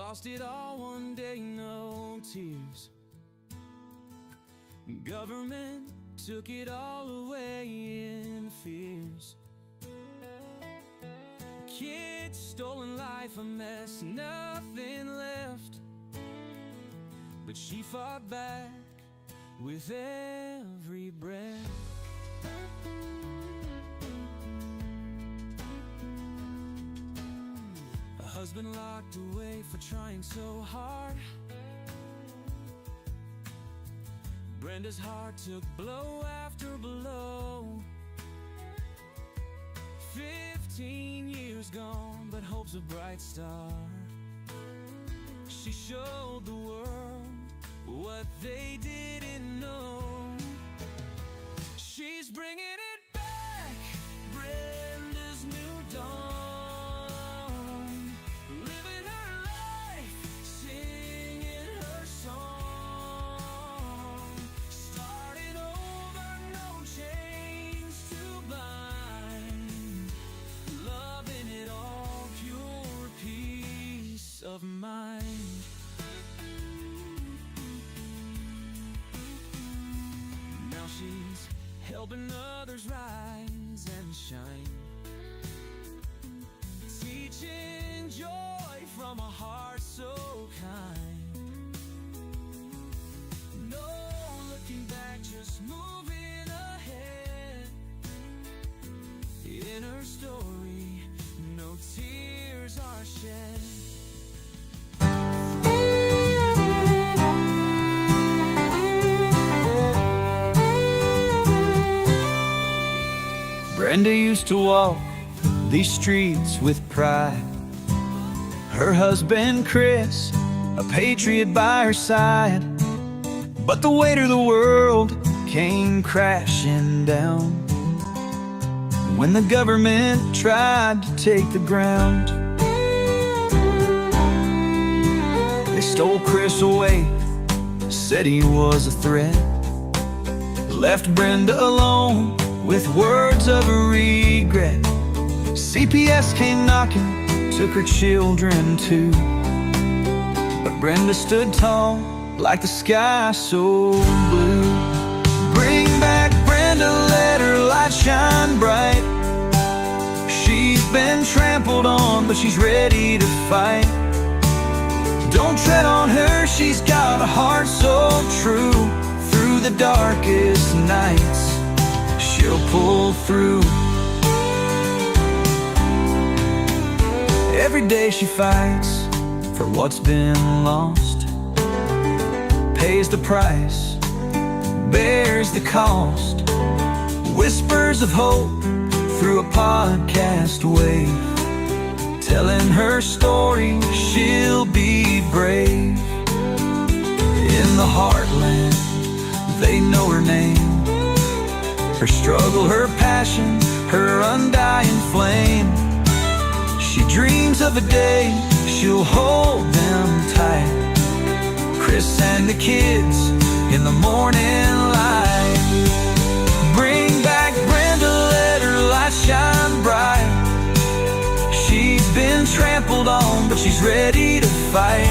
Lost it all one day, no tears. Government took it all away in fears. Kids, stolen life, a mess, nothing left. But she fought back with every breath. A husband locked away for trying so hard. Brenda's heart took blow after blow. 15 years gone, but hope's a bright star. She showed the world what they didn't know. She's bringing it back, Brenda's new dawn. Living her life, singing her song. Starting over, no chains to bind. Loving it all, pure peace of mind. Now she's helping others rise and shine, teaching joy from a heart so kind. No looking back, just moving ahead. In her story, no tears are shed. Brenda used to walk these streets with pride. Her husband Chris, a patriot by her side. But the weight of the world came crashing down when the government tried to take the ground. They stole Chris away, said he was a threat, left Brenda alone with words of regret. CPS came knocking, took her children too. But Brenda stood tall, like the sky so blue. Bring back Brenda, let her light shine bright. She's been trampled on, but she's ready to fight. Don't tread on her, she's got a heart so true. Through the darkest nights, she'll pull through. Every day she fights for what's been lost, pays the price, bears the cost. Whispers of hope through a podcast wave, telling her story, she'll be brave. In the heartland, they know her name, her struggle, her passion, her undying flame. She dreams of a day she'll hold them tight, Chris and the kids in the morning light. Bring back Brenda, let her light shine bright. She's been trampled on, but she's ready to fight.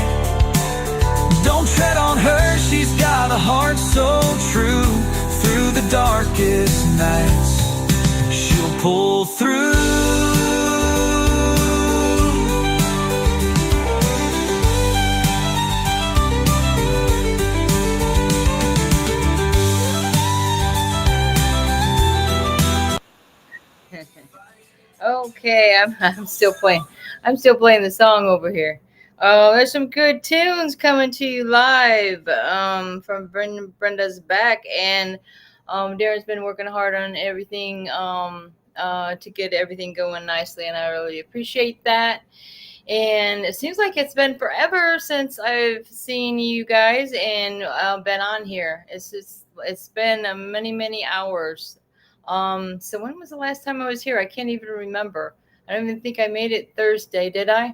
Don't tread on her, she's got a heart so true. Through the darkest nights, she'll pull through. Okay, I'm still playing. I'm still playing the song over here. There's some good tunes coming to you live from Brenda's back, and Darren's been working hard on everything to get everything going nicely, and I really appreciate that. And it seems like it's been forever since I've seen you guys and been on here. It's been many hours. So when was the last time I was here? I can't even remember. I don't even think I made it Thursday, did I?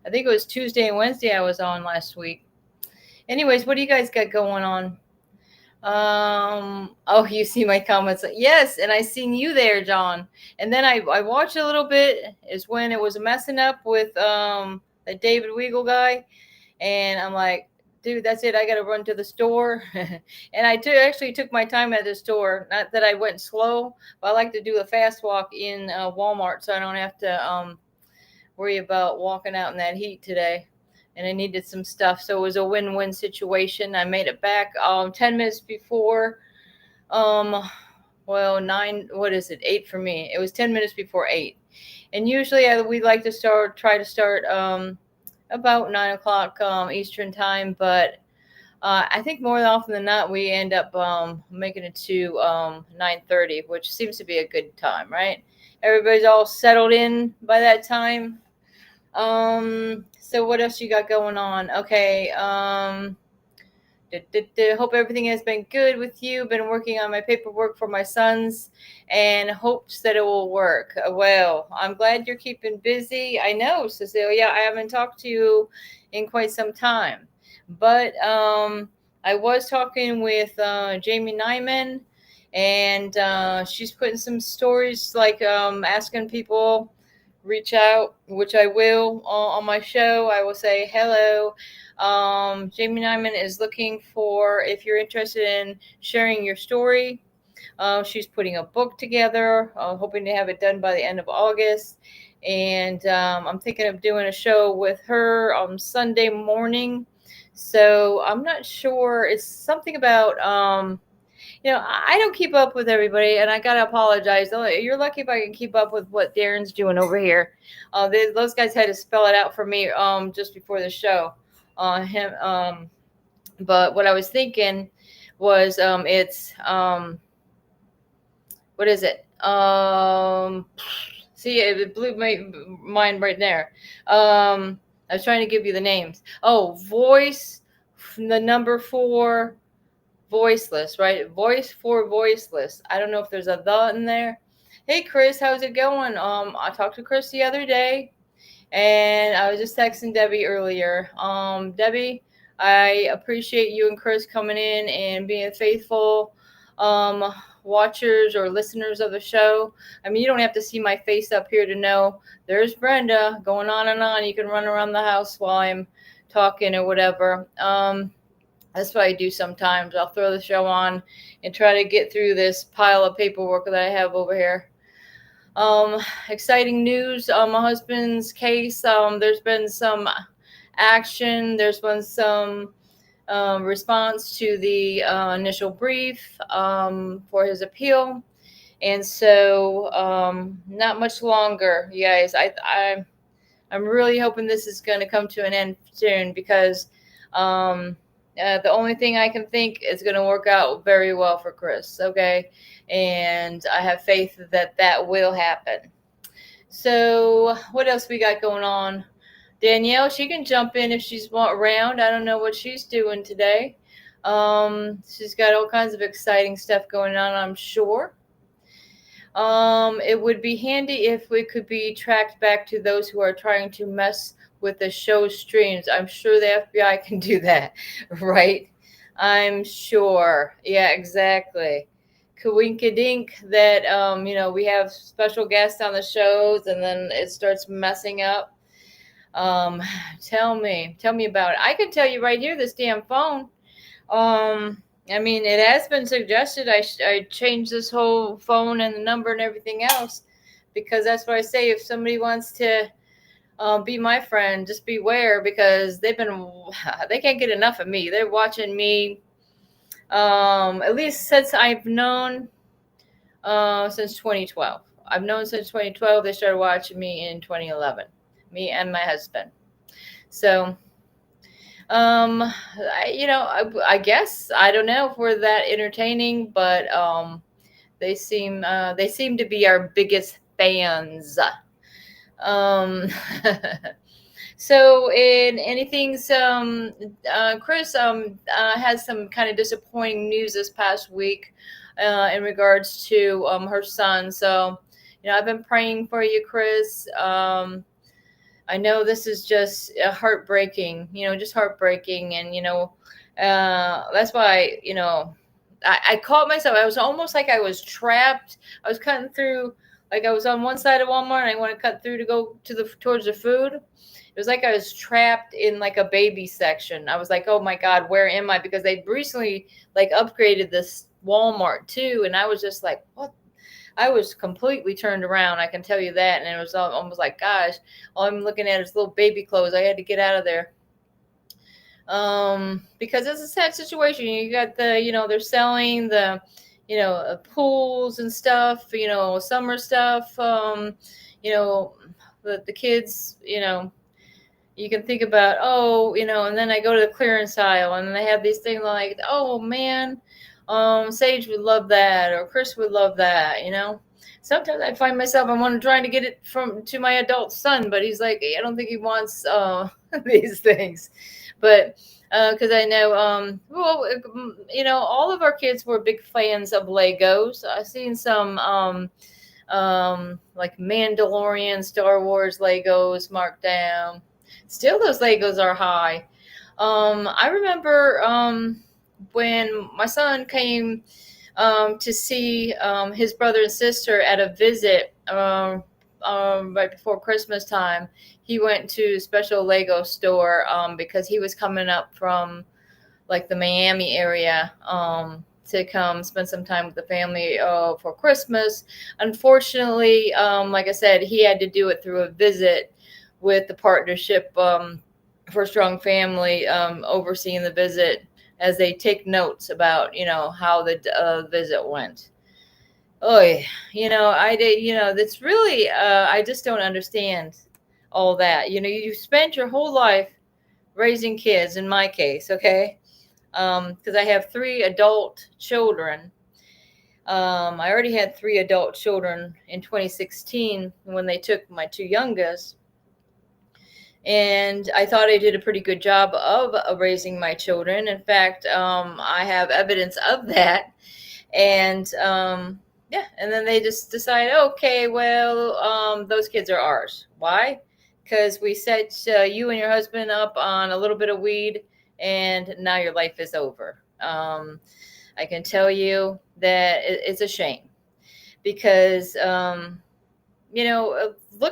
I think it was Tuesday and Wednesday I was on last week. Anyways, what do you guys got going on? Oh, you see my comments. Yes, and I seen you there, John. And then I watched a little bit is when it was messing up with that David Weagle guy. And I'm like, dude, that's it. I got to run to the store. And actually took my time at the store. Not that I went slow, but I like to do a fast walk in Walmart so I don't have to worry about walking out in that heat today. And I needed some stuff. So it was a win-win situation. I made it back 10 minutes before, um, well, 9, what is it? 8 for me. It was 10 minutes before 8. And usually we like to try to start about 9 o'clock Eastern time. But I think more often than not, we end up making it to 9:30, which seems to be a good time, right? Everybody's all settled in by that time. So what else you got going on? Okay. Hope everything has been good with you. Been working on my paperwork for my sons and hopes that it will work. Well, I'm glad you're keeping busy. I know, Cecilia, I haven't talked to you in quite some time. But I was talking with Jamie Nyman, and she's putting some stories like asking people reach out, which I will on my show. I will say hello. Jamie Nyman is looking for if you're interested in sharing your story. She's putting a book together, hoping to have it done by the end of August. And I'm thinking of doing a show with her on Sunday morning. So I'm not sure. It's something about I don't keep up with everybody, and I gotta apologize. You're lucky if I can keep up with what Darren's doing over here. Those guys had to spell it out for me just before the show. Him, but what I was thinking was it's what is it? See, it blew my mind right there. I was trying to give you the names. Oh, voice, the number 4. Voiceless, right? Voice for voiceless. I don't know if there's a the in there. Hey Chris, how's it going? I talked to Chris the other day, and I was just texting Debbie earlier. Debbie, I appreciate you and Chris coming in and being faithful watchers or listeners of the show. I mean, you don't have to see my face up here to know there's Brenda going on and on. You can run around the house while I'm talking or whatever. That's what I do sometimes. I'll throw the show on and try to get through this pile of paperwork that I have over here. Exciting news on my husband's case. There's been some action. There's been some response to the initial brief for his appeal. And so not much longer, you guys. I'm really hoping this is going to come to an end soon because the only thing I can think is going to work out very well for Chris, okay? And I have faith that that will happen. So what else we got going on? Danielle, she can jump in if she's around. I don't know what she's doing today. She's got all kinds of exciting stuff going on, I'm sure. It would be handy if we could be tracked back to those who are trying to mess with the show streams. I'm sure the FBI can do that, right? I'm sure. Yeah, exactly. Kawinka-dink that, we have special guests on the shows and then it starts messing up. Tell me about it. I can tell you right here, this damn phone. I mean, it has been suggested I change this whole phone and the number and everything else because that's what I say. If somebody wants to be my friend, just beware because they can't get enough of me. They're watching me at least since I've known since 2012. I've known since 2012. They started watching me in 2011, me and my husband. So I guess I don't know if we're that entertaining, but they seem to be our biggest fans. So in anything, Chris has some kind of disappointing news this past week in regards to her son. So I've been praying for you, Chris. I know this is just heartbreaking, just heartbreaking. And, that's why, I caught myself. I was almost like I was trapped. I was cutting through Like I was on one side of Walmart and I want to cut through to go to the towards the food. It was like I was trapped in like a baby section. I was like, oh my God, where am I? Because they recently like upgraded this Walmart too. And I was just like, what? I was completely turned around. I can tell you that. And it was almost like, gosh, all I'm looking at is little baby clothes. I had to get out of there. Because it's a sad situation. You got the, they're selling the, pools and stuff, summer stuff, you know, the kids, you can think about, oh, and then I go to the clearance aisle and they have these things like, oh man, Sage would love that, or Chris would love that, Sometimes I find myself, trying to get it to my adult son, but he's like, I don't think he wants these things. But because I know, all of our kids were big fans of Legos. I've seen some like Mandalorian, Star Wars Legos marked down. Still, those Legos are high. I remember when my son came to see his brother and sister at a visit right before Christmas time. He went to a special Lego store because he was coming up from like the Miami area to come spend some time with the family for Christmas. Unfortunately, like I said, he had to do it through a visit with the partnership for Strong Family overseeing the visit as they take notes about, how the visit went. Oh, I did, that's really, I just don't understand all that. You spent your whole life raising kids, in my case, okay? Because I have 3 adult children. I already had 3 adult children in 2016 when they took my 2 youngest. And I thought I did a pretty good job of raising my children. In fact, I have evidence of that. And yeah, and then they just decide, okay, well, those kids are ours. Why? Because we set you and your husband up on a little bit of weed, and now your life is over. I can tell you that it's a shame because, look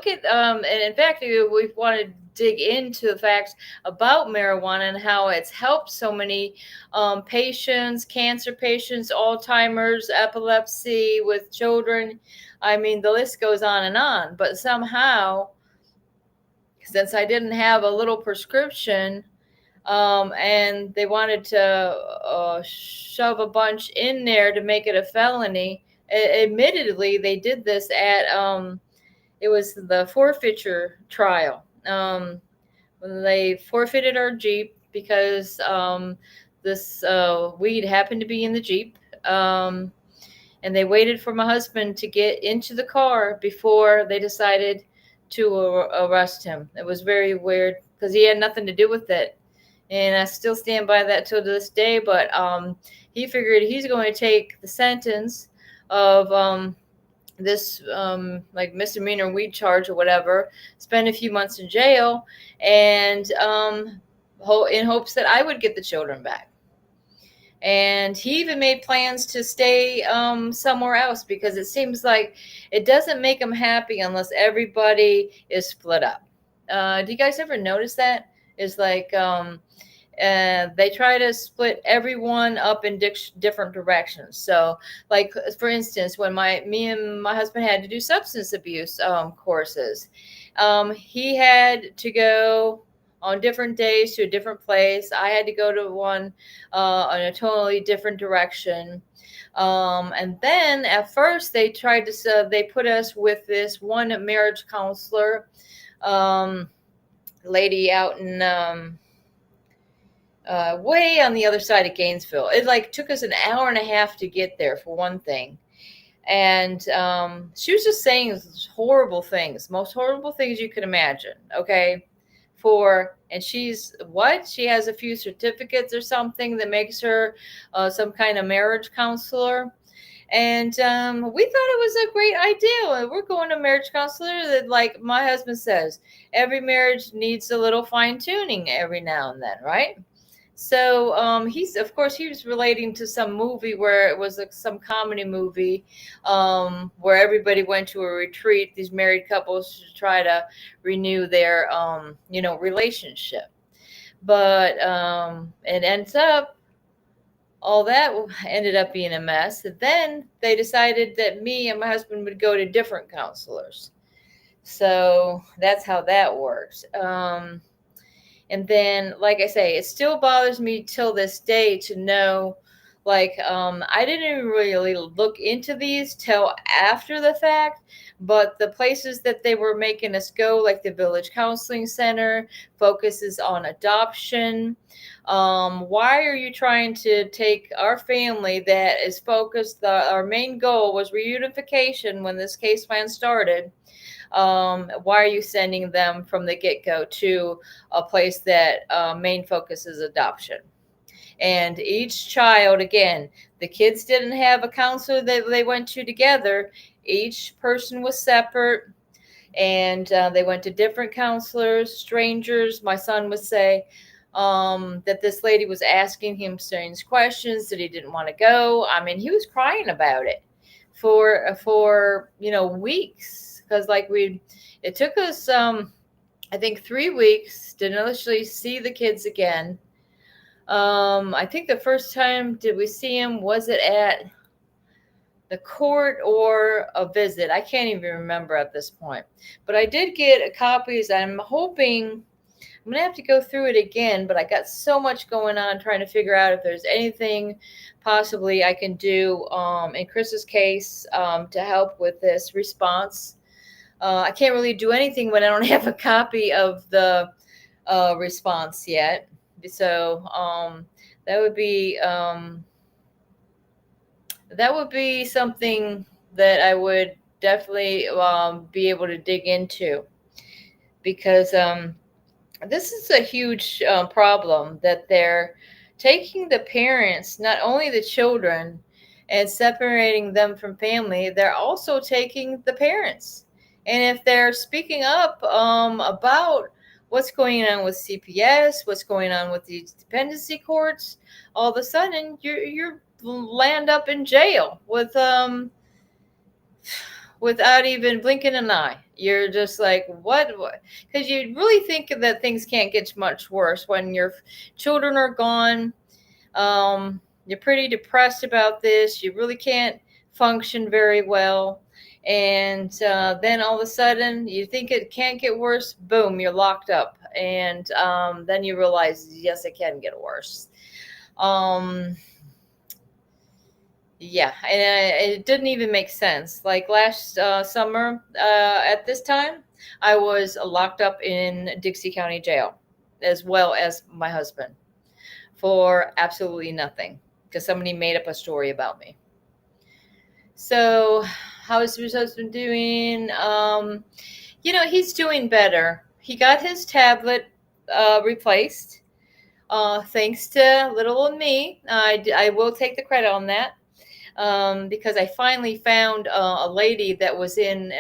at, and in fact, we want to dig into the facts about marijuana and how it's helped so many patients, cancer patients, Alzheimer's, epilepsy with children. I mean, the list goes on and on. But somehow, since I didn't have a little prescription, and they wanted to shove a bunch in there to make it a felony. Admittedly, they did this at it was the forfeiture trial. When they forfeited our Jeep because this weed happened to be in the Jeep. And they waited for my husband to get into the car before they decided to arrest him. It was very weird because he had nothing to do with it. And I still stand by that till this day. But he figured he's going to take the sentence of this like misdemeanor weed charge or whatever, spend a few months in jail, and in hopes that I would get the children back. And he even made plans to stay somewhere else because it seems like it doesn't make him happy unless everybody is split up. Do you guys ever notice that? It's like they try to split everyone up in different directions. So, like for instance, when me and my husband had to do substance abuse courses, he had to go on different days to a different place. I had to go to one in a totally different direction. And then at first they tried to, they put us with this one marriage counselor lady out in way on the other side of Gainesville. It like took us an hour and a half to get there for one thing. And she was just saying horrible things, most horrible things you could imagine. Okay. And she has a few certificates or something that makes her some kind of marriage counselor. And we thought it was a great idea. We're going to marriage counselor that, like my husband says, every marriage needs a little fine tuning every now and then, right? So of course he was relating to some movie where it was like some comedy movie, where everybody went to a retreat, these married couples, to try to renew their relationship. But it ends up all that ended up being a mess. And then they decided that me and my husband would go to different counselors. So that's how that works. And then, like I say, it still bothers me till this day to know, like, I didn't really look into these till after the fact, but the places that they were making us go, like the Village Counseling Center, focuses on adoption. Why are you trying to take our family that is focused? Our main goal was reunification when this case plan started. Why are you sending them from the get-go to a place that main focus is adoption? And each child, again, the kids didn't have a counselor that they went to together. Each person was separate, and they went to different counselors, strangers. My son would say that this lady was asking him strange questions, that he didn't want to go. I mean, he was crying about it for weeks, because it took us I think 3 weeks to initially see the kids again. I think the first time did we see him, was it at the court or a visit? I can't even remember at this point. But I did get copies. I'm hoping I'm gonna have to go through it again, but I got so much going on trying to figure out if there's anything possibly I can do in Chris's case to help with this response. I can't really do anything when I don't have a copy of the response yet. So that would be something that I would definitely be able to dig into, because this is a huge problem that they're taking the parents, not only the children, and separating them from family. They're also taking the parents. And if they're speaking up about what's going on with CPS, what's going on with the dependency courts, all of a sudden you're land up in jail without even blinking an eye. You're just like, what? Because you really think that things can't get much worse when your children are gone. You're pretty depressed about this. You really can't function very well. And then all of a sudden, you think it can't get worse. Boom, you're locked up. And then you realize, yes, it can get worse. Yeah, and it didn't even make sense. Like last summer, at this time, I was locked up in Dixie County Jail, as well as my husband, for absolutely nothing, because somebody made up a story about me. So, how is his husband doing? He's doing better. He got his tablet replaced, thanks to little old me. I will take the credit on that. Because I finally found a lady that was in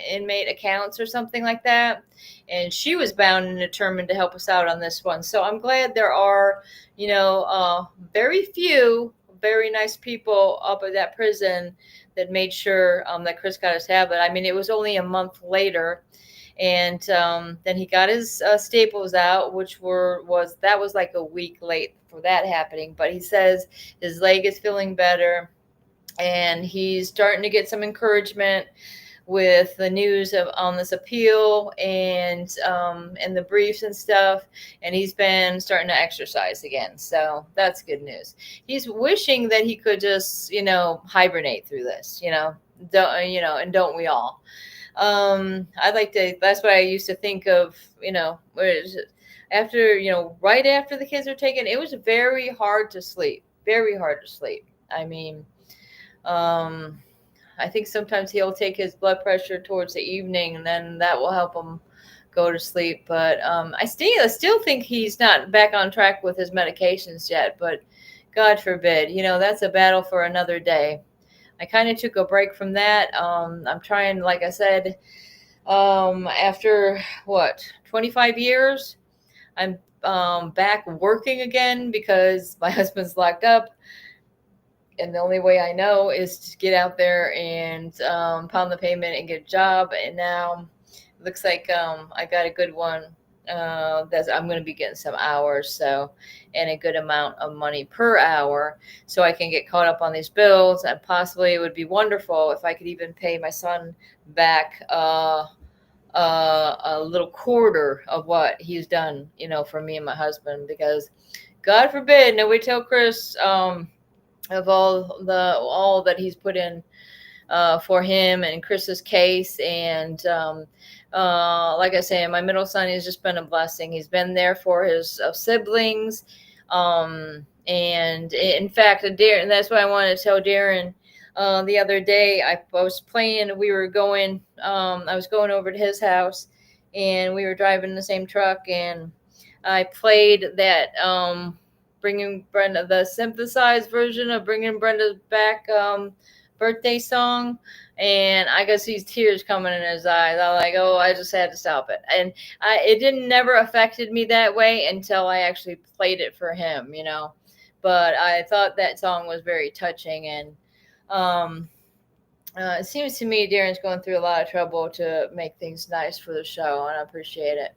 inmate accounts or something like that, and she was bound and determined to help us out on this one. So I'm glad there are, very few very nice people up at that prison that made sure that Chris got his tablet. I mean, it was only a month later, and then he got his staples out, which was like a week late for that happening. But he says his leg is feeling better, and he's starting to get some encouragement with the news on this appeal and the briefs and stuff. And he's been starting to exercise again, so that's good news. He's wishing that he could just hibernate through this, and don't we all? I'd like to. That's what I used to think of. After right after the kids are taken, it was very hard to sleep. Very hard to sleep. I mean, I think sometimes he'll take his blood pressure towards the evening, and then that will help him go to sleep. But I still think he's not back on track with his medications yet. But God forbid, that's a battle for another day. I kind of took a break from that. I'm trying, like I said, after 25 years, I'm back working again because my husband's locked up, and the only way I know is to get out there and pound the pavement and get a job. And now it looks like I got a good one. That's I'm going to be getting some hours, so and a good amount of money per hour, so I can get caught up on these bills. And possibly it would be wonderful if I could even pay my son back a little quarter of what he's done, for me and my husband. Because God forbid nobody tell Chris. Of all that he's put in for him and Chris's case. And like I say, my middle son has just been a blessing. He's been there for his siblings. And in fact, Darren, that's why I wanted to tell Darren. The other day, I was playing. I was going over to his house, and we were driving in the same truck, and I played that bringing Brenda, the synthesized version of Bringing Brenda Back birthday song, and I could see tears coming in his eyes. I'm like, oh, I just had to stop it. And it didn't never affected me that way until I actually played it for him, But I thought that song was very touching, and it seems to me Darren's going through a lot of trouble to make things nice for the show, and I appreciate it.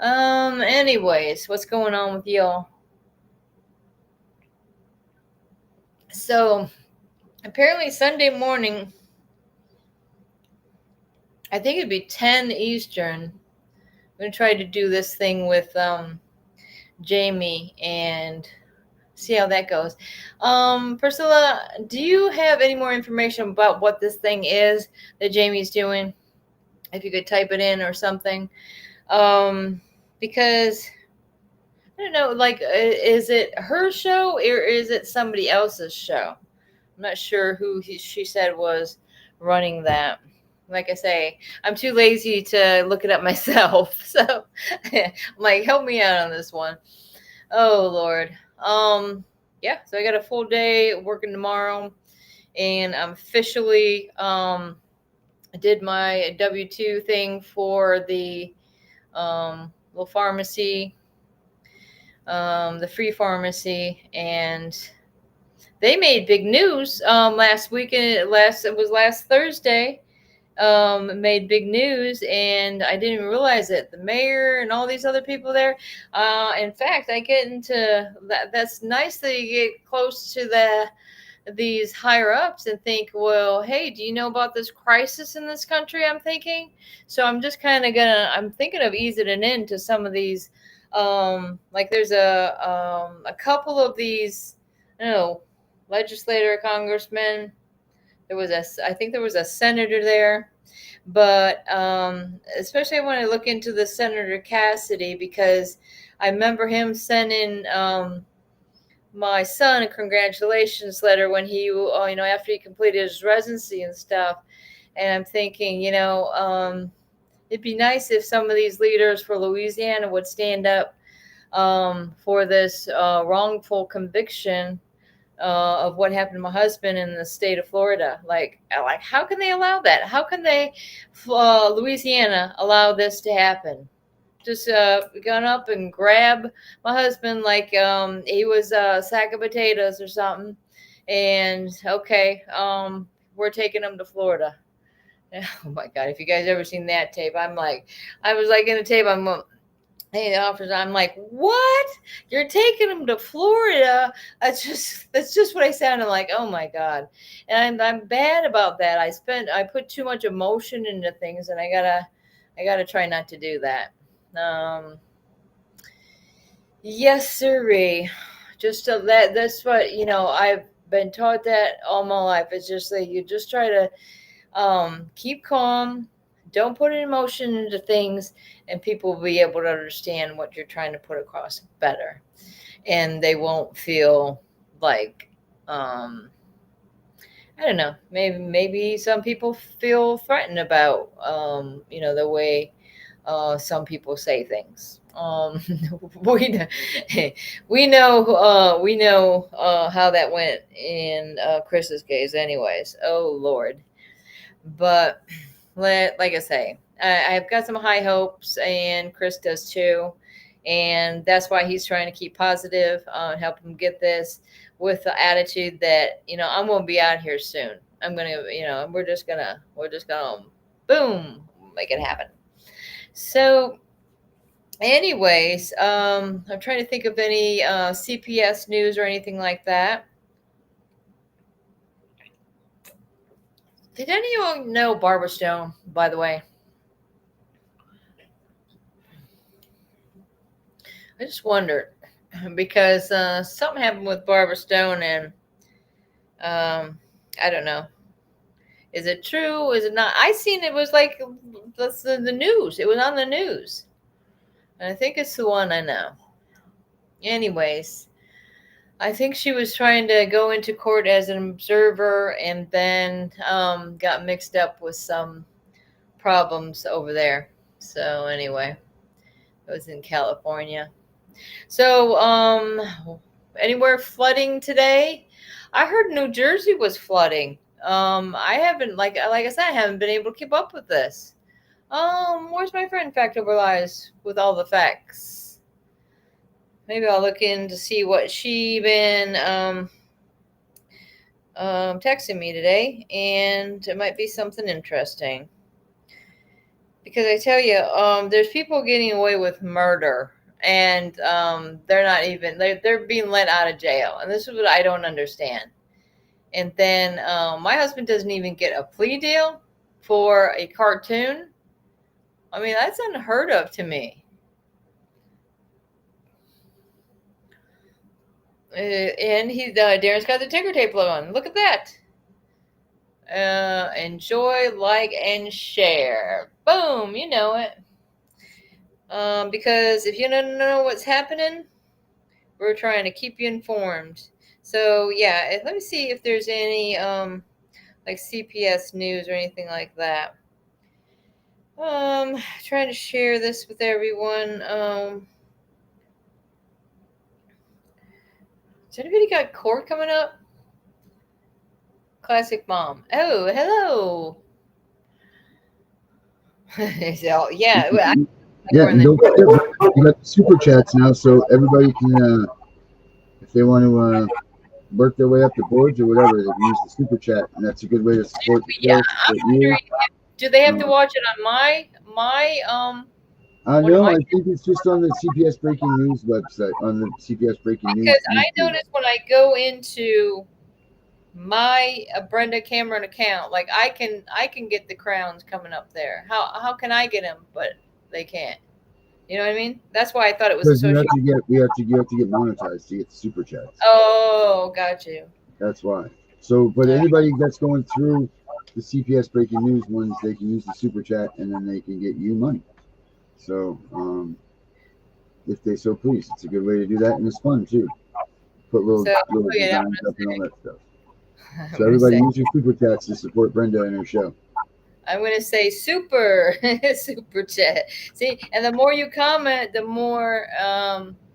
Anyways, what's going on with y'all? So apparently Sunday morning, I think it'd be 10 Eastern. I'm going to try to do this thing with Jamie and see how that goes. Priscilla, do you have any more information about what this thing is that Jamie's doing? If you could type it in or something. Because I don't know, like, is it her show or is it somebody else's show? I'm not sure who she said was running that. Like I say, I'm too lazy to look it up myself. So I'm like, help me out on this one. Oh, Lord. Yeah, so I got a full day working tomorrow, and I'm officially did my W-2 thing for the little pharmacy, the free pharmacy, and they made big news last weekend. It was last Thursday. Made big news, and I didn't even realize it. The mayor and all these other people there. In fact, I get into that. That's nice that you get close to these higher ups and think, well, hey, do you know about this crisis in this country? I'm thinking. So I'm just kind of I'm thinking of easing it into some of these. Like there's a couple of these, I don't know, legislator, congressman. I think there was a senator there, but especially I want to look into the Senator Cassidy, because I remember him sending my son a congratulations letter when he, after he completed his residency and stuff. And I'm thinking, it'd be nice if some of these leaders for Louisiana would stand up for this wrongful conviction of what happened to my husband in the state of Florida. Like how can they allow that? How can they, Louisiana, allow this to happen? Just gone up and grab my husband like he was a sack of potatoes or something, and okay, we're taking him to Florida. Oh my God! If you guys ever seen that tape, I was like in the tape. Hey, the officer, I'm like, what? You're taking him to Florida? That's just what I sounded like. Oh my God. And I'm bad about that. I put too much emotion into things, and I gotta try not to do that. Yes, sirree. Just that's what, I've been taught that all my life. It's just that you just try to keep calm. Don't put an emotion into things, and people will be able to understand what you're trying to put across better. And they won't feel like, I don't know, maybe some people feel threatened about, the way some people say things. We know how that went in Chris's case anyways. Oh, Lord. But like I say, I've got some high hopes, and Chris does too. and that's why he's trying to keep positive, help him get this with the attitude that I'm gonna be out here soon. I'm gonna, we're just gonna boom, make it happen. So, anyways, I'm trying to think of any CPS news or anything like that. Did anyone know Barbara Stone, by the way? I just wondered because something happened with Barbara Stone, and I don't know. Is it true? Is it not? I seen it was like the news. It was on the news, and I think it's the one I know. Anyways, I think she was trying to go into court as an observer, and then got mixed up with some problems over there. So anyway, it was in California. So, anywhere flooding today? I heard New Jersey was flooding. I haven't, like I said, I haven't been able to keep up with this. Where's my friend Fact Over Lies with all the facts? Maybe I'll look in to see what she been texting me today, and it might be something interesting. Because I tell you, there's people getting away with murder, and they're not even they're being let out of jail, and this is what I don't understand. And then my husband doesn't even get a plea deal for a cartoon. I mean, that's unheard of to me. And Darren's got the ticker tape on. Look at that. Enjoy, like, and share. Boom, you know it. Because if you don't know what's happening, we're trying to keep you informed. So yeah, let me see if there's any like CPS news or anything like that. Trying to share this with everyone. Has anybody got court coming up? Classic mom. Oh, hello. So yeah, Yeah, and don't forget, we got the super chats now, so everybody can, if they want to work their way up the boards or whatever, they can use the super chat, and that's a good way to support the yeah. show, I'm support you. wondering, do they have to Um, watch it on my one of no, my? I think it's just on the CPS Breaking News website, on the CPS Breaking News Because I YouTube. notice when I go into my Brenda Cameron account, like I can get the crowns coming up there. How can I get them, but they can't? You know what I mean? That's why I thought it was Because associated. you have to get monetized to get the super chats. Oh, got you. That's why. So, but anybody that's going through the CPS Breaking News ones, they can use the super chat, and then they can get you money. So, if they so please, it's a good way to do that, and it's fun too. Put So little yeah, designs up and all that stuff. I'm So gonna everybody say use your super chats to support Brenda and her show. I'm gonna say super super chat. See, and the more you comment, the more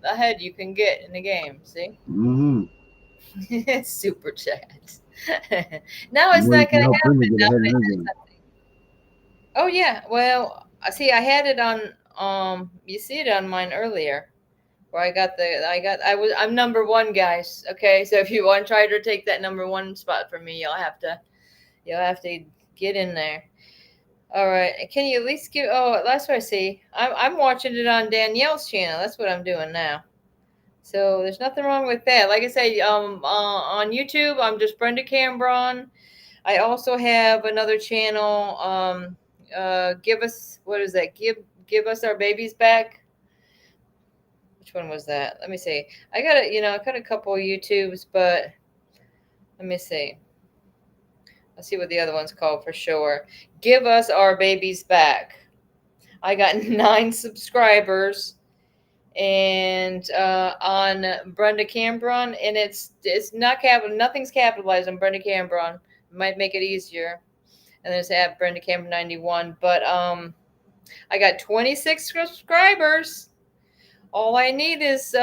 ahead you can get in the game. See, Mm-hmm. super chat. Now The it's more you not can gonna help Brenda happen. get Now ahead in that I her said game. something. Oh yeah, well, I see. I had it on. You see it on mine earlier, where I'm number one, guys. Okay, so if you want to try to take that number one spot from me, you'll have to get in there. All right. Can you at least give? Oh, that's what I see. I'm watching it on Danielle's channel. That's what I'm doing now. So there's nothing wrong with that. Like I say, on YouTube, I'm just Brenda Cambron. I also have another channel. Give us what is that? Give us our babies back. Which one was that? Let me see. I got a couple of YouTubes, but let me see. Let's see what the other one's called for sure. Give us our babies back. I got 9 subscribers, and on Brenda Cambron, and it's not nothing's capitalized on Brenda Cambron. It might make it easier. And there's at Brenda Cambron 91, but I got 26 subscribers. All I need is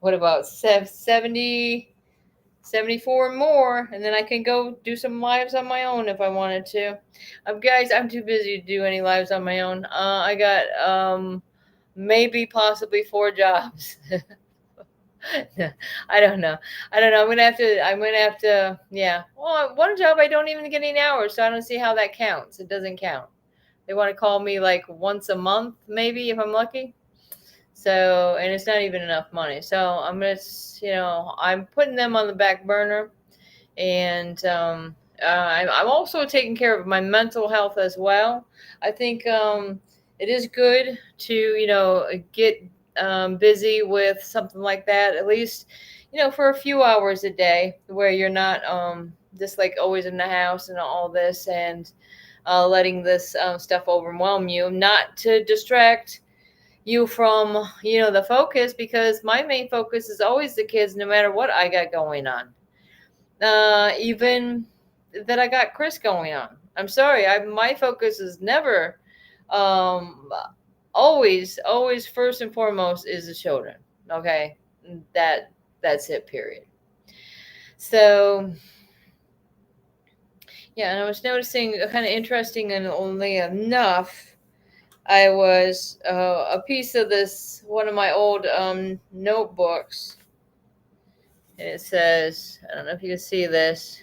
what about 74 more, and then I can go do some lives on my own if I wanted to. Guys, I'm too busy to do any lives on my own. I got maybe possibly 4 jobs. I don't know. I don't know. I'm gonna have to. Yeah. Well, one job I don't even get any hours, so I don't see how that counts. It doesn't count. They want to call me like once a month, maybe if I'm lucky. So, and it's not even enough money. So I'm putting them on the back burner, and I'm also taking care of my mental health as well. I think it is good to get busy with something like that, at least for a few hours a day, where you're not just like always in the house and all this, and letting this stuff overwhelm you, not to distract you from the focus, because my main focus is always the kids, no matter what I got going on. Even that I got Chris going on. I'm sorry, my focus is never, um, always first and foremost is the children. Okay, that's it. Period. So yeah, and I was noticing kind of interesting, and only enough, I was a piece of this one of my old notebooks, and it says, I don't know if you can see this.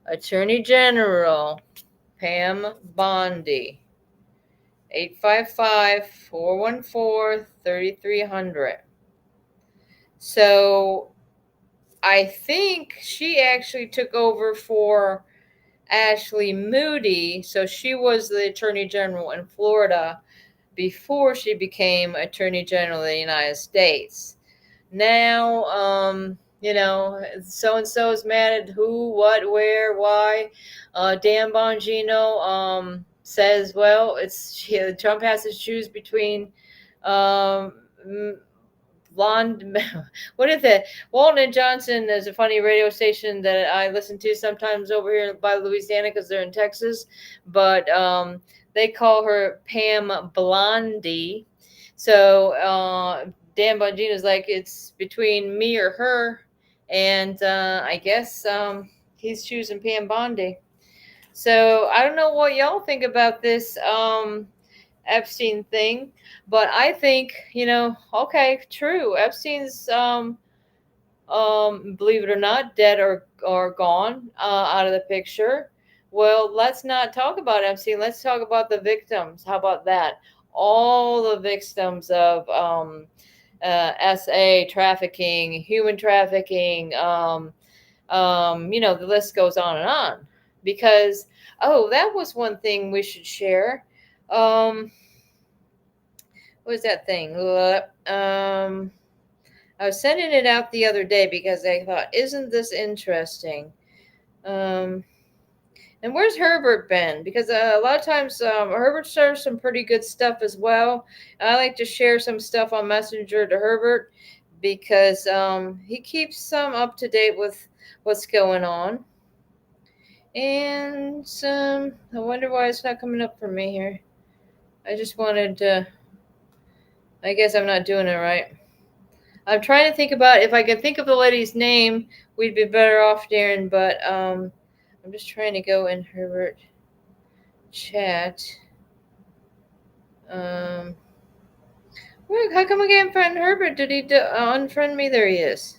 Attorney General Pam Bondi, 855-414-3300. So I think she actually took over for Ashley Moody. So she was the Attorney General in Florida before she became Attorney General of the United States. Now, so and so is mad at who, what, where, why. Dan Bongino says, well, Trump has to choose between um, blonde. What is it? Walton and Johnson is a funny radio station that I listen to sometimes over here by Louisiana, because they're in Texas, but they call her Pam Blondie. So Dan Bongino is like, it's between me or her, and I guess he's choosing Pam Bondi. So I don't know what y'all think about this Epstein thing, but I think, okay, true. Epstein's believe it or not, dead or gone, out of the picture. Well, let's not talk about Epstein. Let's talk about the victims. How about that? All the victims of SA trafficking, human trafficking. The list goes on and on. Because that was one thing we should share. What was that thing? I was sending it out the other day because I thought, isn't this interesting? And where's Herbert been? Because a lot of times Herbert shares some pretty good stuff as well. I like to share some stuff on Messenger to Herbert, because he keeps some up to date with what's going on. And I wonder why it's not coming up for me here. I just wanted to. I guess I'm not doing it right. I'm trying to think about, if I could think of the lady's name, we'd be better off, Darren. But I'm just trying to go in Herbert chat. How come I can't find Herbert? Did he unfriend me? There he is.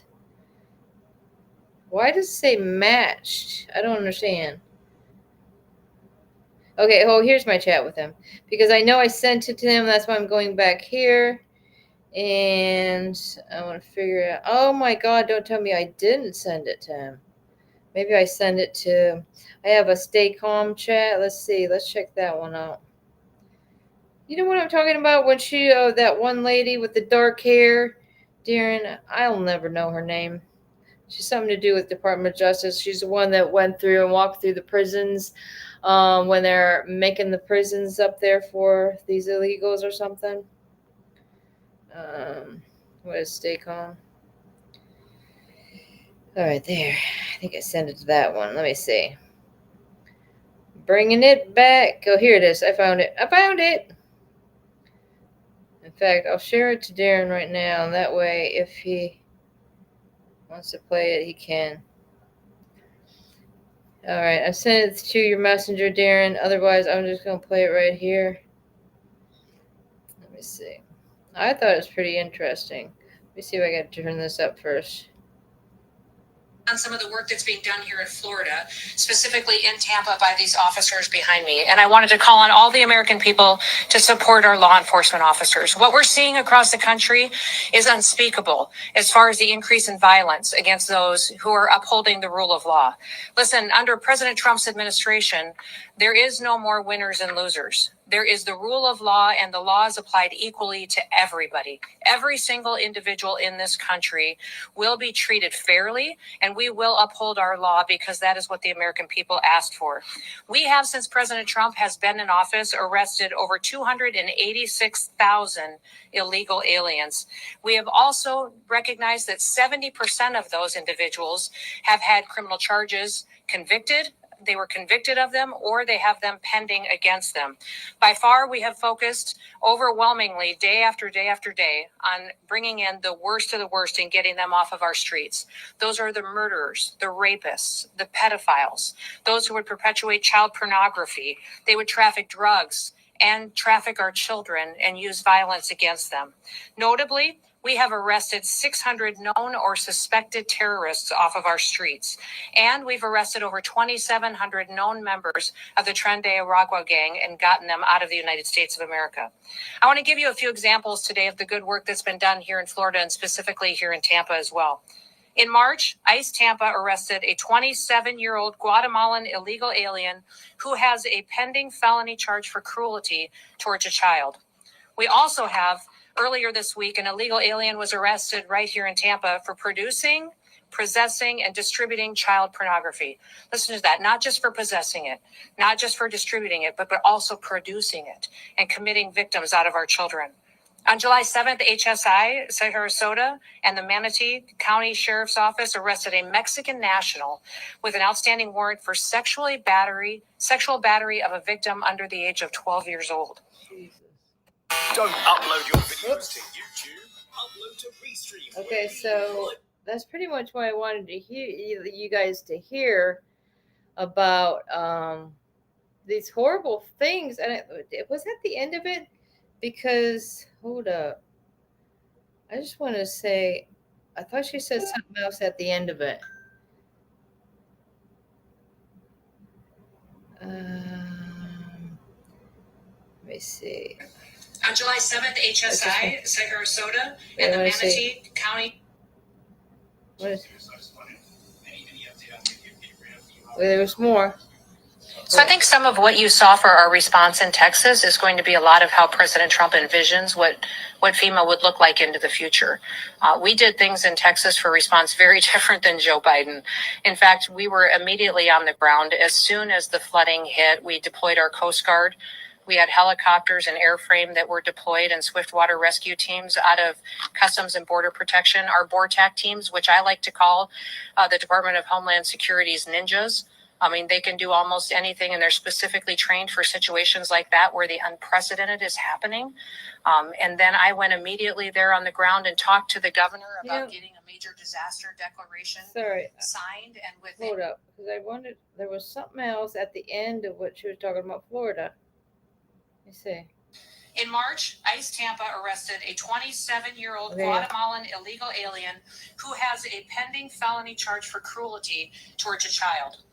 Why does it say matched? I don't understand. Okay, here's my chat with him, because I know I sent it to him. That's why I'm going back here. And I want to figure out. Oh my God, don't tell me I didn't send it to him. Maybe I send it to. I have a Stay Calm chat. Let's see. Let's check that one out. You know what I'm talking about? When that one lady with the dark hair, Darren, I'll never know her name. She's something to do with Department of Justice. She's the one that went through and walked through the prisons when they're making the prisons up there for these illegals or something. What is Stay Calm? All right, there. I think I sent it to that one. Let me see. Bringing it back. Oh, here it is. I found it. In fact, I'll share it to Darren right now. That way, if he wants to play it, he can. All right, I sent it to your messenger, Darren. Otherwise, I'm just going to play it right here. Let me me see. I thought it was pretty interesting. Let me see if I can turn this up first. On some of the work that's being done here in Florida, specifically in Tampa by these officers behind me. And I wanted to call on all the American people to support our law enforcement officers. What we're seeing across the country is unspeakable as far as the increase in violence against those who are upholding the rule of law. Listen, under President Trump's administration, there is no more winners and losers. There is the rule of law, and the law is applied equally to everybody. Every single individual in this country will be treated fairly, and we will uphold our law because that is what the American people asked for. We have, since President Trump has been in office, arrested over 286,000 illegal aliens. We have also recognized that 70% of those individuals have had criminal charges convicted. They were convicted of them, or they have them pending against them. By far, we have focused overwhelmingly day after day after day on bringing in the worst of the worst and getting them off of our streets. Those are the murderers, the rapists, the pedophiles, those who would perpetuate child pornography. They would traffic drugs and traffic our children and use violence against them. Notably, we have arrested 600 known or suspected terrorists off of our streets. And we've arrested over 2,700 known members of the Tren de Aragua gang and gotten them out of the United States of America. I want to give you a few examples today of the good work that's been done here in Florida and specifically here in Tampa as well. In March, ICE Tampa arrested a 27-year-old Guatemalan illegal alien who has a pending felony charge for cruelty towards a child. We also have, earlier this week, an illegal alien was arrested right here in Tampa for producing, possessing, and distributing child pornography. Listen to that, not just for possessing it, not just for distributing it, but also producing it and committing victims out of our children. On July 7th, HSI, Sarasota, and the Manatee County Sheriff's Office arrested a Mexican national with an outstanding warrant for sexual battery of a victim under the age of 12 years old. Jesus. Don't upload your videos to YouTube. Upload to Restream. Okay, so that's pretty much what I wanted to hear you guys to hear about these horrible things. And it was at the end of it, because hold up, I just want to say, I thought she said something else at the end of it. Let me see. On July 7th, HSI, Sarasota, and the Manatee County. What is, well, there was more. So I think some of what you saw for our response in Texas is going to be a lot of how President Trump envisions what FEMA would look like into the future. We did things in Texas for response very different than Joe Biden. In fact, we were immediately on the ground. As soon as the flooding hit, we deployed our Coast Guard. We had helicopters and airframe that were deployed, and swiftwater rescue teams out of Customs and Border Protection. Our BORTAC teams, which I like to call the Department of Homeland Security's ninjas. I mean, they can do almost anything, and they're specifically trained for situations like that where the unprecedented is happening. And then I went immediately there on the ground and talked to the governor about getting a major disaster declaration signed. And with hold up, because I wondered, there was something else at the end of what she was talking about Florida. Let me see. In March, ICE Tampa arrested a 27-year-old Guatemalan illegal alien who has a pending felony charge for cruelty towards a child.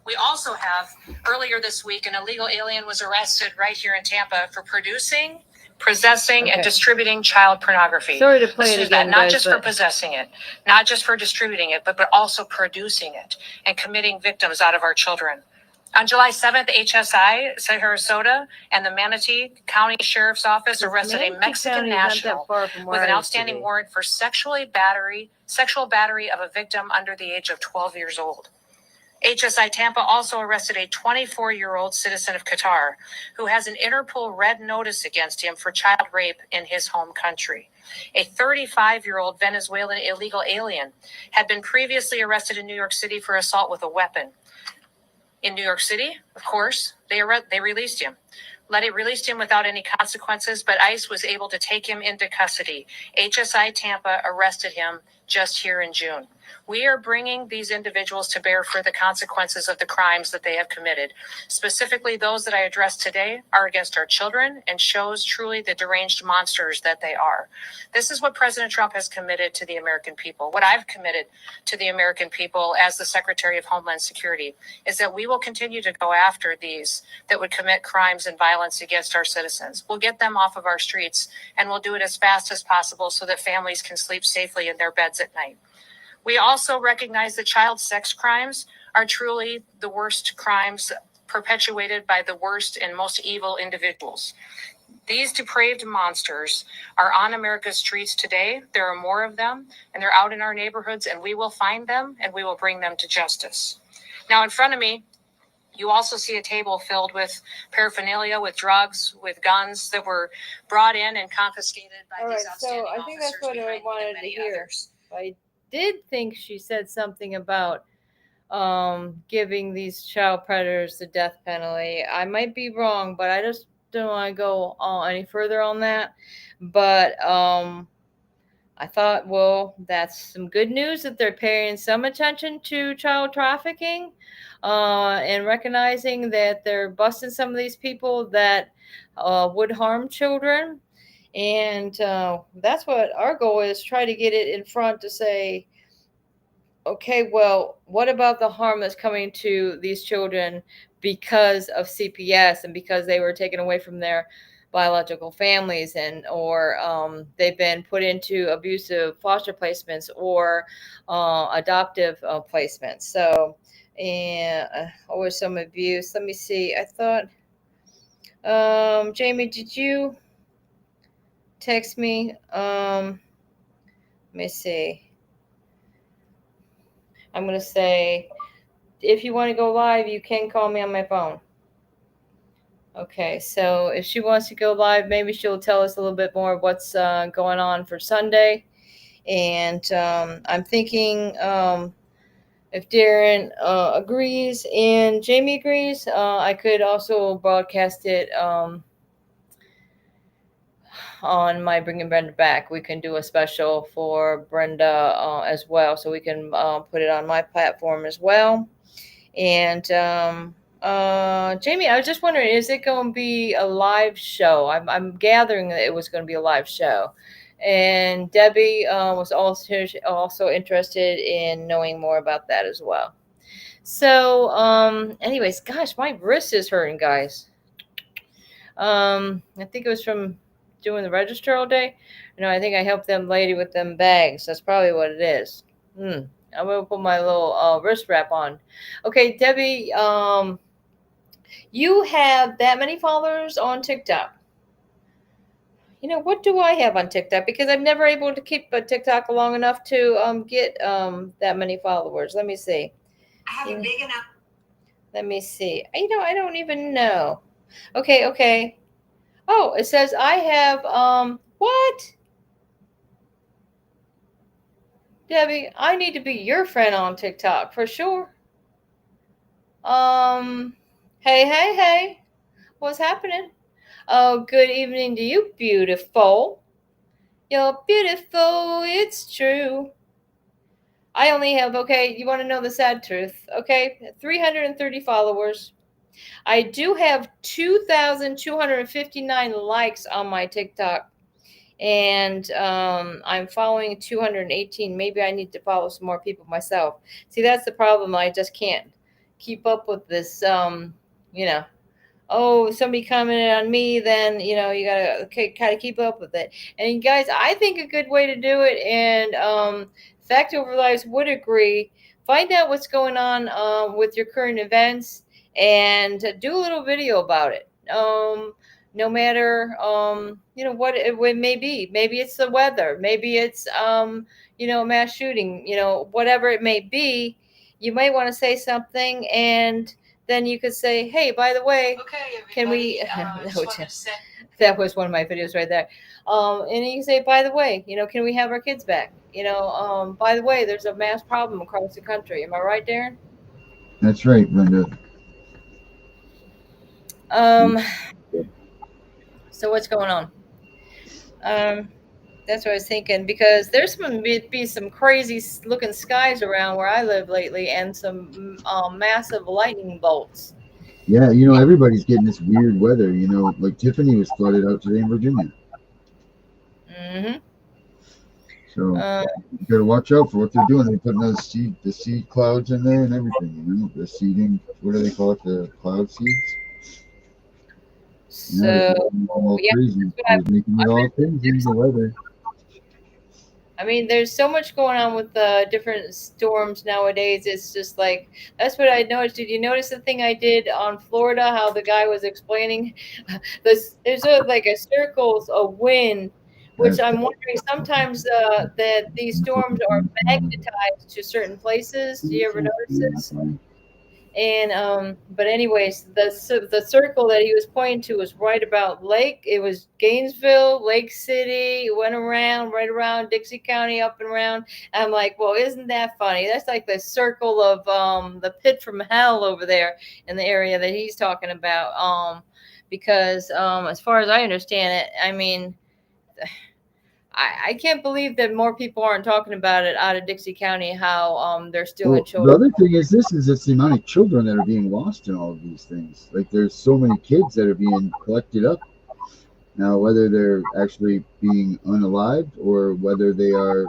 We also have, earlier this week, an illegal alien was arrested right here in Tampa for producing, possessing, and distributing child pornography. Sorry to play it again, not guys, just for possessing it, not just for distributing it, but also producing it and committing victims out of our children. On July 7th, HSI, Sarasota, and the Manatee County Sheriff's Office arrested a Mexican national with an outstanding warrant for sexual battery of a victim under the age of 12 years old. HSI Tampa also arrested a 24-year-old citizen of Qatar who has an Interpol red notice against him for child rape in his home country. A 35-year-old Venezuelan illegal alien had been previously arrested in New York City for assault with a weapon. In New York City, of course, they released him. Released him without any consequences, but ICE was able to take him into custody. HSI Tampa arrested him just here in June. We are bringing these individuals to bear for the consequences of the crimes that they have committed. Specifically, those that I addressed today are against our children and shows truly the deranged monsters that they are. This is what President Trump has committed to the American people. What I've committed to the American people as the Secretary of Homeland Security is that we will continue to go after these that would commit crimes and violence against our citizens. We'll get them off of our streets, and we'll do it as fast as possible so that families can sleep safely in their beds at night. We also recognize that child sex crimes are truly the worst crimes perpetuated by the worst and most evil individuals. These depraved monsters are on America's streets today. There are more of them, and they're out in our neighborhoods, and we will find them and we will bring them to justice. Now, in front of me, you also see a table filled with paraphernalia, with drugs, with guns that were brought in and confiscated by All these right, outstanding so I think that's officers what I behind me and wanted to many hear. others. I did think she said something about giving these child predators the death penalty. I might be wrong, but I just don't want to go any further on that. But I thought, well, that's some good news that they're paying some attention to child trafficking and recognizing that they're busting some of these people that would harm children. And that's what our goal is, try to get it in front to say, okay, well, what about the harm that's coming to these children because of CPS and because they were taken away from their biological families, and or they've been put into abusive foster placements or adoptive placements. So, and or some abuse. Let me see. I thought, Jamie, did you text me? Let me see. I'm gonna say, if you want to go live, you can call me on my phone. Okay, so if she wants to go live, maybe she'll tell us a little bit more of what's going on for Sunday. And I'm thinking if Darren agrees and Jamie agrees, I could also broadcast it on my Bringing Brenda Back. We can do a special for Brenda as well, so we can put it on my platform as well. And Jamie, I was just wondering, is it going to be a live show? I'm gathering that it was going to be a live show. And Debbie was also interested in knowing more about that as well. So, anyways, gosh, my wrist is hurting, guys. I think it was from doing the register all day. I think I helped them lady with them bags. That's probably what it is. I'm gonna put my little wrist wrap on. Okay, Debbie, you have that many followers on TikTok. What do I have on TikTok? Because I'm never able to keep a TikTok long enough to get that many followers. Let me see. I have a big enough. Let me see. I don't even know. Okay. Oh, it says I have what? Debbie, I need to be your friend on TikTok for sure. Hey. What's happening? Oh, good evening to you, beautiful. You're beautiful, it's true. I only have, okay, you want to know the sad truth, okay? 330 followers. I do have 2,259 likes on my TikTok. And I'm following 218. Maybe I need to follow some more people myself. See, that's the problem. I just can't keep up with this, oh, somebody commented on me, then, you got to kind of keep up with it. And guys, I think a good way to do it, and Fact Over Lives would agree, find out what's going on with your current events and do a little video about it. No matter, what it may be. Maybe it's the weather. Maybe it's, mass shooting, whatever it may be. You might want to say something, and then you could say, hey, by the way, can we, that was one of my videos right there. And you can say, by the way, can we have our kids back? By the way, there's a mass problem across the country. Am I right, Darren? That's right, Brenda. So what's going on? That's what I was thinking because there's some be some crazy looking skies around where I live lately, and some massive lightning bolts. Yeah, everybody's getting this weird weather. Like Tiffany was flooded out today in Virginia. Mm-hmm. So Uh, you gotta watch out for what they're doing. They're putting the seed clouds in there and everything. The seeding. What do they call it? The cloud seeds. Yeah, they're so making it all yeah, crazy. that's what They're making it I've all been. crazy. The weather. I mean, there's so much going on with the different storms nowadays. It's just like that's what I noticed. Did you notice the thing I did on Florida? How the guy was explaining this? There's like a circles of wind, which That's I'm wondering sometimes that these storms are magnetized to certain places. Do you ever notice this? And but anyways, the circle that he was pointing to was right about Lake. It was Gainesville, Lake City. It went around right around Dixie County, up and around. And I'm like, well, isn't that funny? That's like the circle of the pit from hell over there in the area that he's talking about. Because as far as I understand it, I mean, I can't believe that more people aren't talking about it out of Dixie County. How they're stealing Well, the children. other thing is it's the amount of children that are being lost in all of these things. Like there's so many kids that are being collected up now, whether they're actually being unalived or whether they are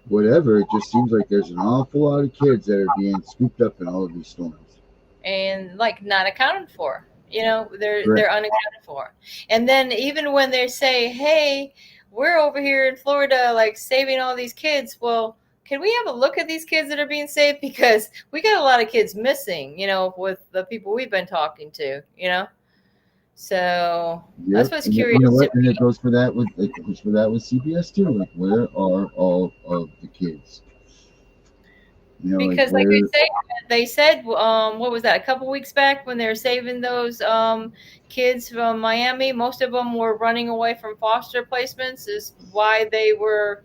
whatever. It just seems like there's an awful lot of kids that are being scooped up in all of these storms. And like not accounted for. They're Correct. unaccounted for. And then even when they say, "Hey, we're over here in Florida, like saving all these kids," well, can we have a look at these kids that are being saved because we got a lot of kids missing. With the people we've been talking to. So that's Yep. what's And you know curious to what? And me. it goes for that with CPS too. Like where are all of the kids? Like Because like I where say, they said what was that, a couple weeks back when they were saving those kids from Miami, most of them were running away from foster placements is why they were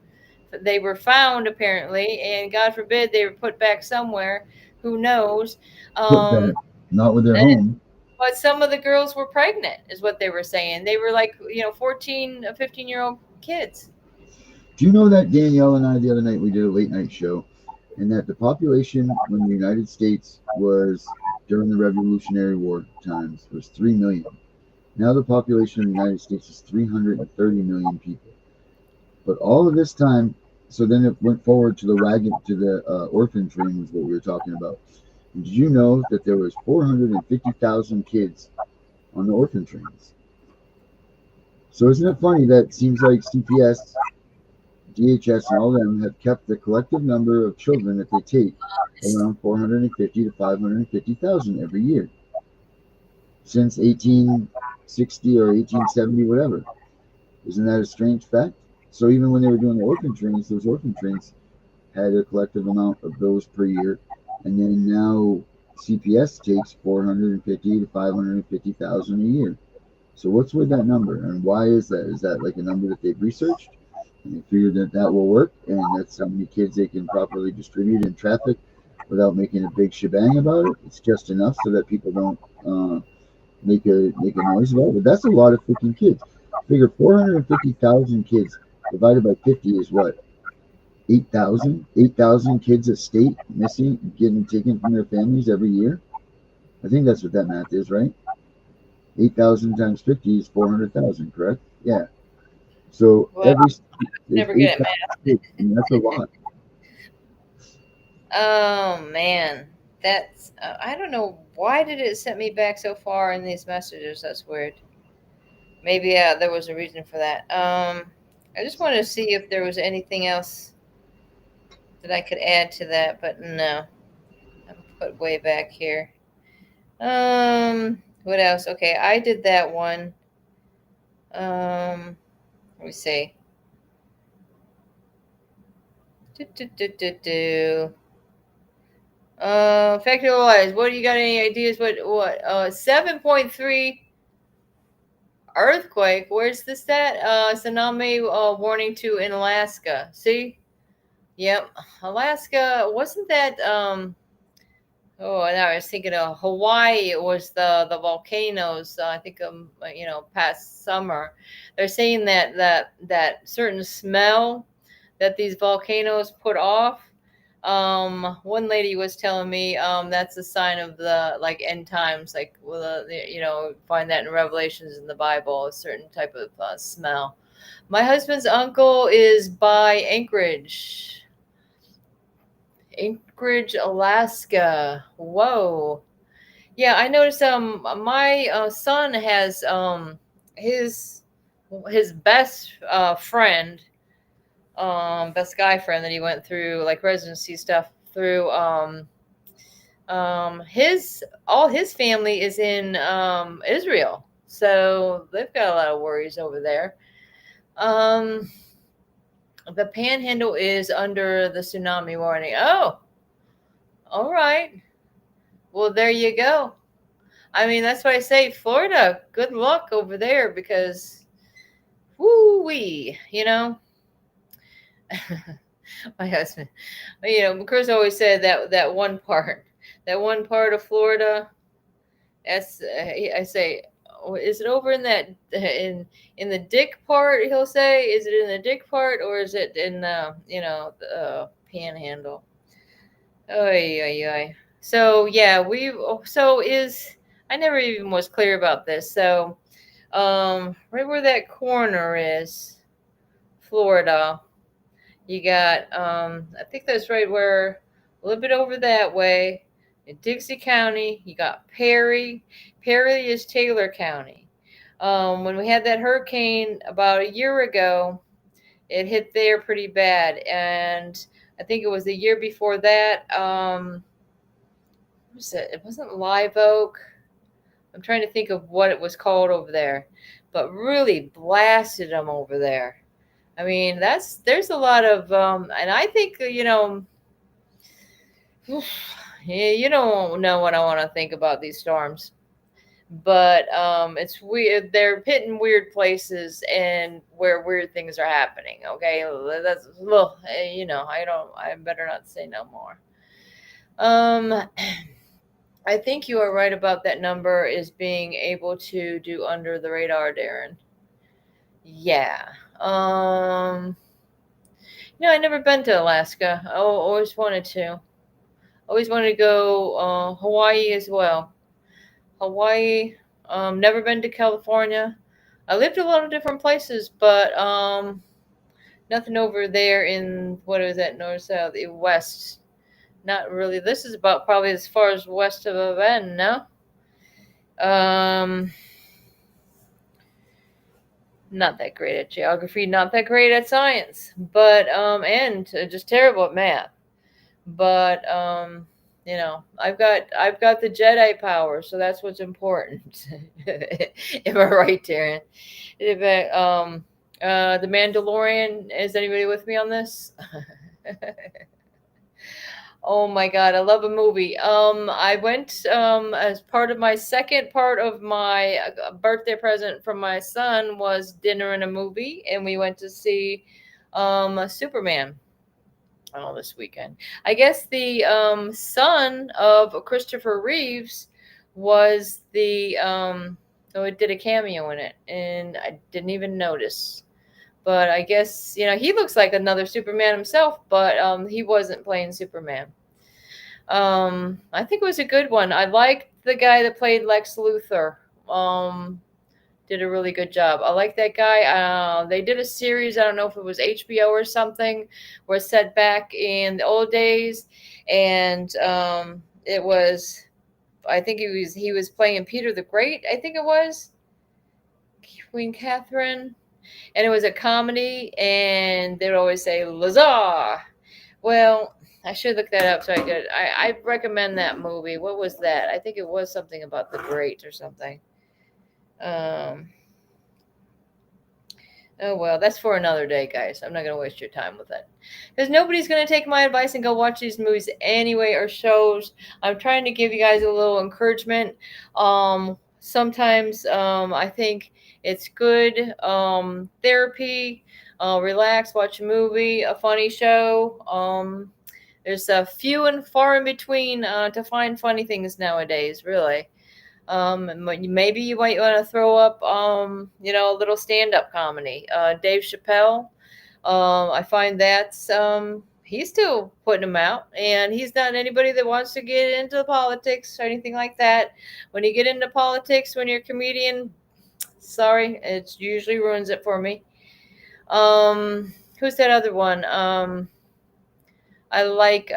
found apparently, and God forbid they were put back somewhere, who knows. put um back, not with their and, home. but some of the girls were pregnant is what they were saying. They were like 14 15-year-old kids. Do you know that Danielle and I the other night we did a late night show, and that the population when the United States was during the Revolutionary War times was 3 million. Now the population of the United States is 330 million people. But all of this time, so then it went forward to the orphan train was what we were talking about. And did you know that there was 450,000 kids on the orphan trains? So isn't it funny that it seems like CPS, DHS, and all of them have kept the collective number of children that they take around 450 to 550,000 every year since 1860 or 1870, whatever. Isn't that a strange fact? So even when they were doing the orphan trains, those orphan trains had a collective amount of those per year, and then now CPS takes 450 to 550,000 a year. So what's with that number, and why is that? Is that like a number that they've researched and they figured that that will work, and that's how many kids they can properly distribute in traffic without making a big shebang about it? It's just enough so that people don't make a noise about it. But that's a lot of freaking kids. Figure 450,000 kids divided by 50 is what? 8,000 kids a state missing, getting taken from their families every year. I think that's what that math is, right? 8,000 times 50 is 400,000, correct? Yeah. So Well, every there's never get it, 8,000 kids, and that's a lot. Oh man, that's I don't know why did it send me back so far in these messages. That's weird. Maybe there was a reason for that. I just wanted to see if there was anything else that I could add to that, but no, I'm put way back here. What else? Okay, I did that one. Let me see. Do, do, do, do, do. Factor wise, what do you got? Any ideas? What? 7.3 earthquake. Where's this at? Tsunami warning to in Alaska. See? Yep. Alaska. Wasn't that Oh, and I was thinking of Hawaii. It was the volcanoes. I think past summer, they're saying that certain smell that these volcanoes put off. One lady was telling me that's a sign of the like end times. Like, well, find that in Revelations in the Bible, a certain type of smell. My husband's uncle is by Anchorage, Alaska. Whoa. Yeah, I noticed my son has his his best guy friend that he went through like residency stuff through his all his family is in Israel. So they've got a lot of worries over there. Um the panhandle is under the tsunami warning. Oh, all right. Well, there you go. I mean, that's why I say Florida, good luck over there because woo wee. My husband, Chris always said that one part of Florida. I say, "Oh, is it over in that in the dick part?" He'll say, "Is it in the dick part or is it in the panhandle?" Oy, oy, oy. So yeah, I never even was clear about this. So right where that corner is, Florida. You got, I think that's right where, a little bit over that way, in Dixie County, you got Perry. Perry is Taylor County. When we had that hurricane about a year ago, it hit there pretty bad. And I think it was the year before that. What was it? It wasn't Live Oak. I'm trying to think of what it was called over there, but really blasted them over there. I mean, there's a lot of, and I think you don't know what I want to think about these storms, but it's weird. They're hitting weird places and where weird things are happening. Okay, that's well, I better not say no more. Um, I think you are right about that number is being able to do under the radar, Darren. Yeah. I never been to Alaska. I always wanted to. Always wanted to go Hawaii as well. Hawaii. Never been to California. I lived a lot of different places, but nothing over there in what is that north, south, west. Not really. This is about probably as far as west of a bend, no? Um, not that great at geography, not that great at science, but and just terrible at math. But I've got the Jedi power, so that's what's important. Am I right, Darren? If the Mandalorian, is anybody with me on this? Oh my God, I love a movie. I went as part of my second part of my birthday present from my son was dinner and a movie, and we went to see Superman. Oh, this weekend. I guess the son of Christopher Reeves was so it did a cameo in it, and I didn't even notice. But I guess he looks like another Superman himself, but he wasn't playing Superman. I think it was a good one. I liked the guy that played Lex Luthor. Did a really good job. I like that guy. They did a series. I don't know if it was HBO or something, where set back in the old days, and it was. I think he was playing Peter the Great. I think it was Queen Catherine, and it was a comedy. And they would always say "Lazar." Well, I should look that up so I could. I recommend that movie. What was that? I think it was something about the Great or something. Um, Oh, well, that's for another day, guys. I'm not going to waste your time with it. Because nobody's going to take my advice and go watch these movies anyway or shows. I'm trying to give you guys a little encouragement. Sometimes I think it's good therapy. Relax, watch a movie, a funny show. There's a few and far in between to find funny things nowadays, really. Maybe you might want to throw up, a little stand-up comedy. Dave Chappelle, I find that's he's still putting them out, and he's not anybody that wants to get into politics or anything like that. When you get into politics, when you're a comedian, sorry, it usually ruins it for me. Who's that other one? I like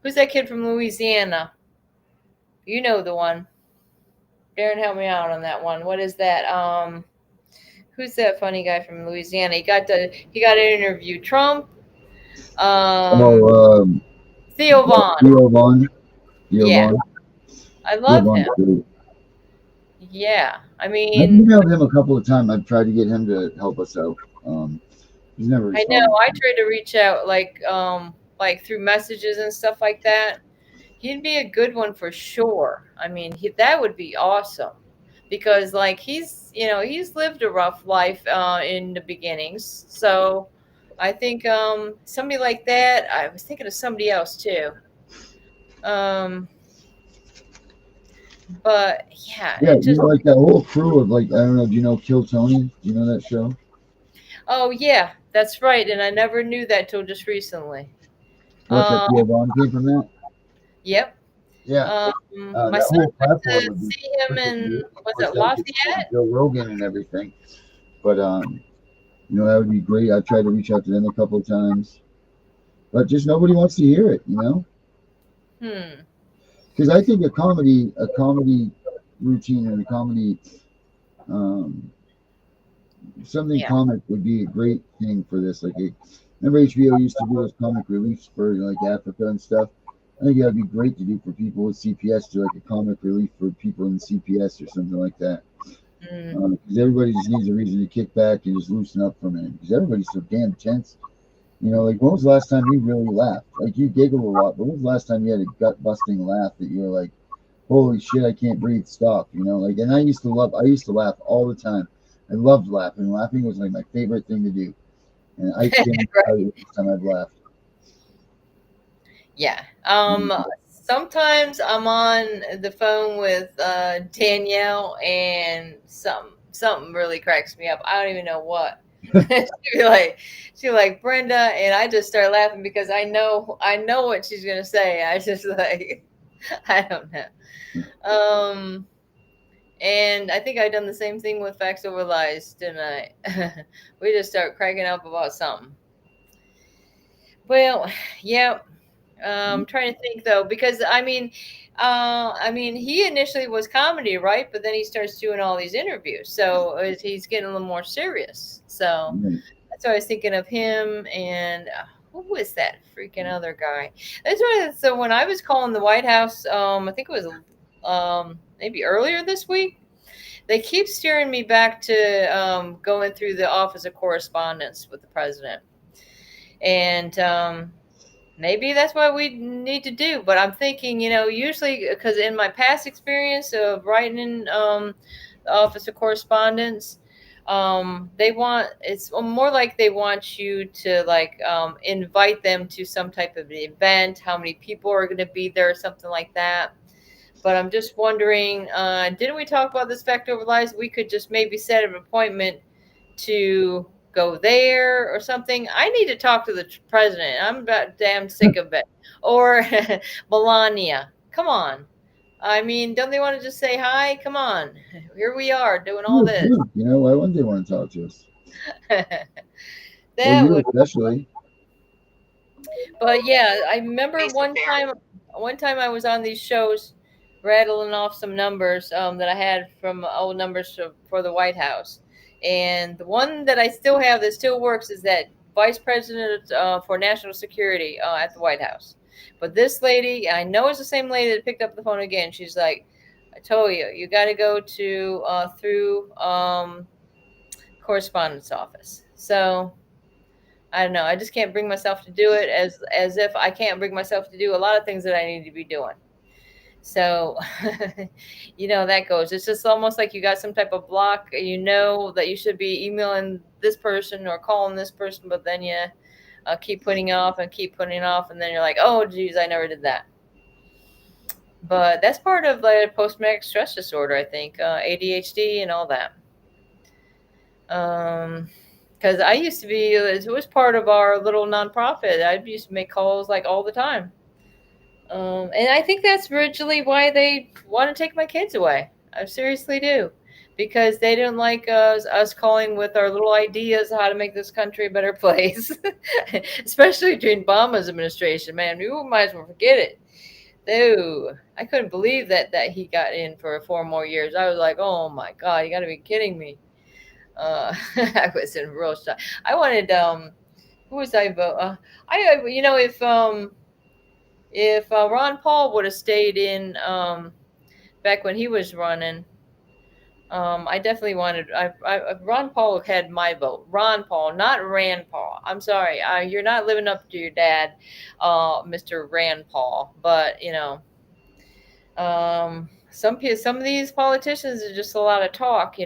who's that kid from Louisiana? You know the one. Darren, help me out on that one. What is that? Who's that funny guy from Louisiana? He got to interview Trump. Oh, Theo Vaughn. Theo Vaughn. Theo Yeah, Vaughn. I Theo love Vaughn's him. great. Yeah, I I've mean, emailed him a couple of times. I've tried to get him to help us out. He's never I know. responded. I tried to reach out like through messages and stuff like that. He'd be a good one for sure. I mean, that would be awesome because like he's lived a rough life in the beginnings. So I think somebody like that. I was thinking of somebody else too. Um, but yeah, Yeah, it just like that whole crew of like, I don't know, do you know Kill Tony? Do you know that show? oh yeah, that's right. And I never knew that till just recently. What, that Uh, Theo Vaughn came from that? yep. Yeah. My That son whole went platform to would be see him perfect. in, Of was course, it that would get support Lafayette? Joe Rogan and everything. But that would be great. I tried to reach out to them a couple of times, but just nobody wants to hear it. Hmm. Because I think a comedy routine and a comedy um, something Yeah. comic would be a great thing for this. Remember HBO used to do those comic reliefs for like Africa and stuff. I think that'd be great to do for people with CPS, do like a comic relief for people in CPS or something like that. Mm. Because everybody just needs a reason to kick back and just loosen up from it. Because everybody's so damn tense. Like when was the last time you really laughed? Like you giggle a lot, but when was the last time you had a gut busting laugh that you were like, holy shit, I can't breathe, stop, and I used to laugh all the time. I loved laughing. Laughing was like my favorite thing to do. And I can't tell Right. you the time I've laughed. Yeah. Sometimes I'm on the phone with Danielle, and something really cracks me up. I don't even know what. She be like Brenda, and I just start laughing because I know what she's gonna say. I just like I don't know. And I think I done the same thing with Facts Over Lies, didn't I? We just start cracking up about something. Well, yeah. Trying to think though, because I mean, he initially was comedy, right? But then he starts doing all these interviews, so he's getting a little more serious. So Right. that's why I was thinking of him. And who was that freaking other guy? That's why. So when I was calling the White House, I think it was maybe earlier this week. They keep steering me back to going through the Office of Correspondence with the president, and maybe that's what we need to do. But I'm thinking, usually because in my past experience of writing in the Office of Correspondence, they want it's more like they want you to like invite them to some type of event, how many people are going to be there, or something like that. But I'm just wondering, didn't we talk about this fact over lies? We could just maybe set an appointment to go there or something. I need to talk to the president. I'm about damn sick of it. Or Melania. Come on. I mean, don't they want to just say hi? Come on. Here we are doing all Yeah, this. sure. Why wouldn't they want to talk to us? Or That you would. especially. But yeah, I remember one time I was on these shows rattling off some numbers that I had from old numbers for the White House. And the one that I still have that still works is that vice president for national security at the White House. But this lady, I know it's the same lady that picked up the phone again. She's like, I told you, you got to go to through correspondence office. So I don't know. I just can't bring myself to do it as if I can't bring myself to do a lot of things that I need to be doing. So, that goes. It's just almost like you got some type of block. You know that you should be emailing this person or calling this person, but then you keep putting off and keep putting off, and then you're like, oh, geez, I never did that. But that's part of the post-traumatic stress disorder, I think, ADHD and all that. Because I used to be, it was part of our little nonprofit. I used to make calls like all the time. And I think that's originally why they want to take my kids away. I seriously do. Because they didn't like us calling with our little ideas of how to make this country a better place. Especially during Obama's administration. Man, you might as well forget it. Dude, I couldn't believe that he got in for 4 more years. I was like, oh my God, you got to be kidding me. I was in real shock. I wanted, who was I vote? If Ron Paul would have stayed in back when he was running, I definitely wanted. Ron Paul had my vote. Ron Paul, not Rand Paul. I'm sorry, you're not living up to your dad, Mr. Rand Paul. But some of these politicians are just a lot of talk,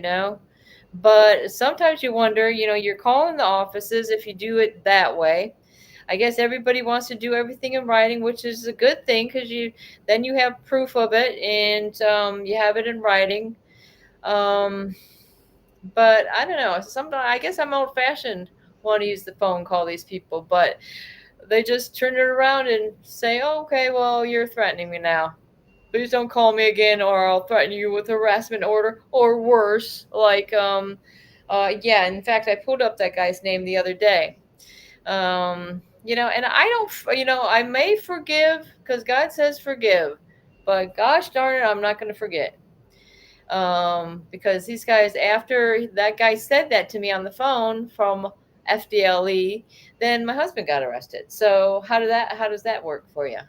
But sometimes you wonder, you're calling the offices if you do it that way. I guess everybody wants to do everything in writing, which is a good thing because then you have proof of it and you have it in writing. But I don't know. Sometimes I guess I'm old fashioned. Want to use the phone, call these people, but they just turn it around and say, oh, "Okay, well, you're threatening me now. Please don't call me again, or I'll threaten you with a harassment order or worse." Like, yeah. In fact, I pulled up that guy's name the other day. And I don't, I may forgive because God says forgive, but gosh darn it, I'm not going to forget. Because these guys, after that guy said that to me on the phone from FDLE, then my husband got arrested. So how does that work for you?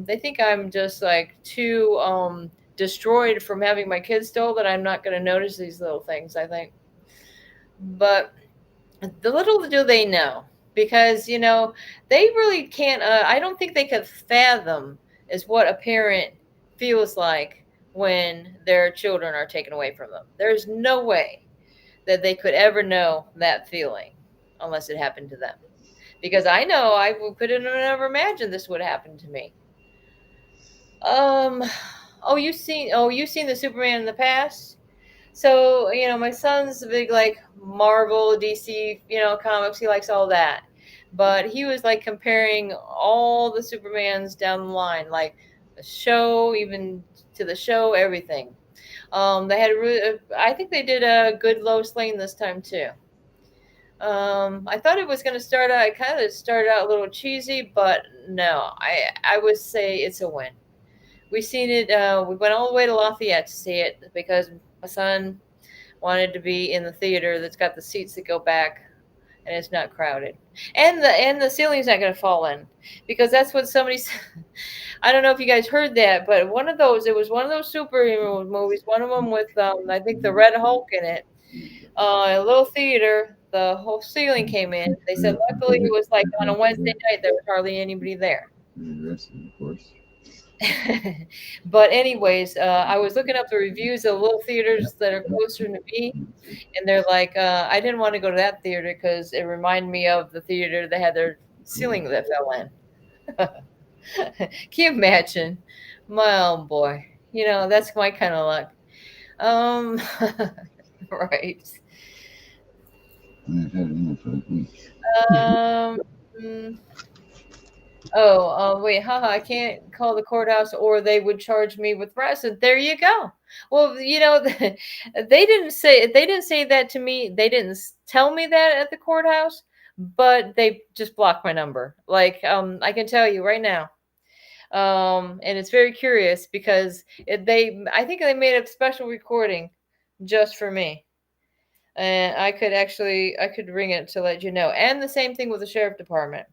They think I'm just like too destroyed from having my kids stole that I'm not going to notice these little things, I think. But the little do they know, because they really can't. I don't think they could fathom is what a parent feels like when their children are taken away from them. There's no way that they could ever know that feeling unless it happened to them. Because I know I could have never imagined this would happen to me. You've seen the Superman in the past? So, my son's a big like Marvel, DC, comics. He likes all that. But he was like comparing all the Supermans down the line, like the show, even to the show, everything. They had I think they did a good Lois Lane this time too. I thought it was going to start out. It kind of started out a little cheesy, but no, I would say it's a win. We seen it. We went all the way to Lafayette to see it because my son wanted to be in the theater that's got the seats that go back and it's not crowded, and the ceiling's not going to fall in, because that's what somebody said. I don't know if you guys heard that, but it was one of those superhero movies, one of them with I think the Red Hulk in it. A little theater, the whole ceiling came in. They said luckily it was like on a Wednesday night, there was hardly anybody there. Of course. But anyways, I was looking up the reviews of little theaters that are closer to me, and they're like, I didn't want to go to that theater because it reminded me of the theater that had their ceiling that fell in. Can you imagine? My own boy, that's my kind of luck. Right. I've had enough for a week. Mm, wait, haha, I can't call the courthouse or they would charge me with arrest. There you go. Well, they didn't say that to me. They didn't tell me that at the courthouse, but they just blocked my number. Like, I can tell you right now. And it's very curious because I think they made a special recording just for me. And I could ring it to let you know. And the same thing with the sheriff department.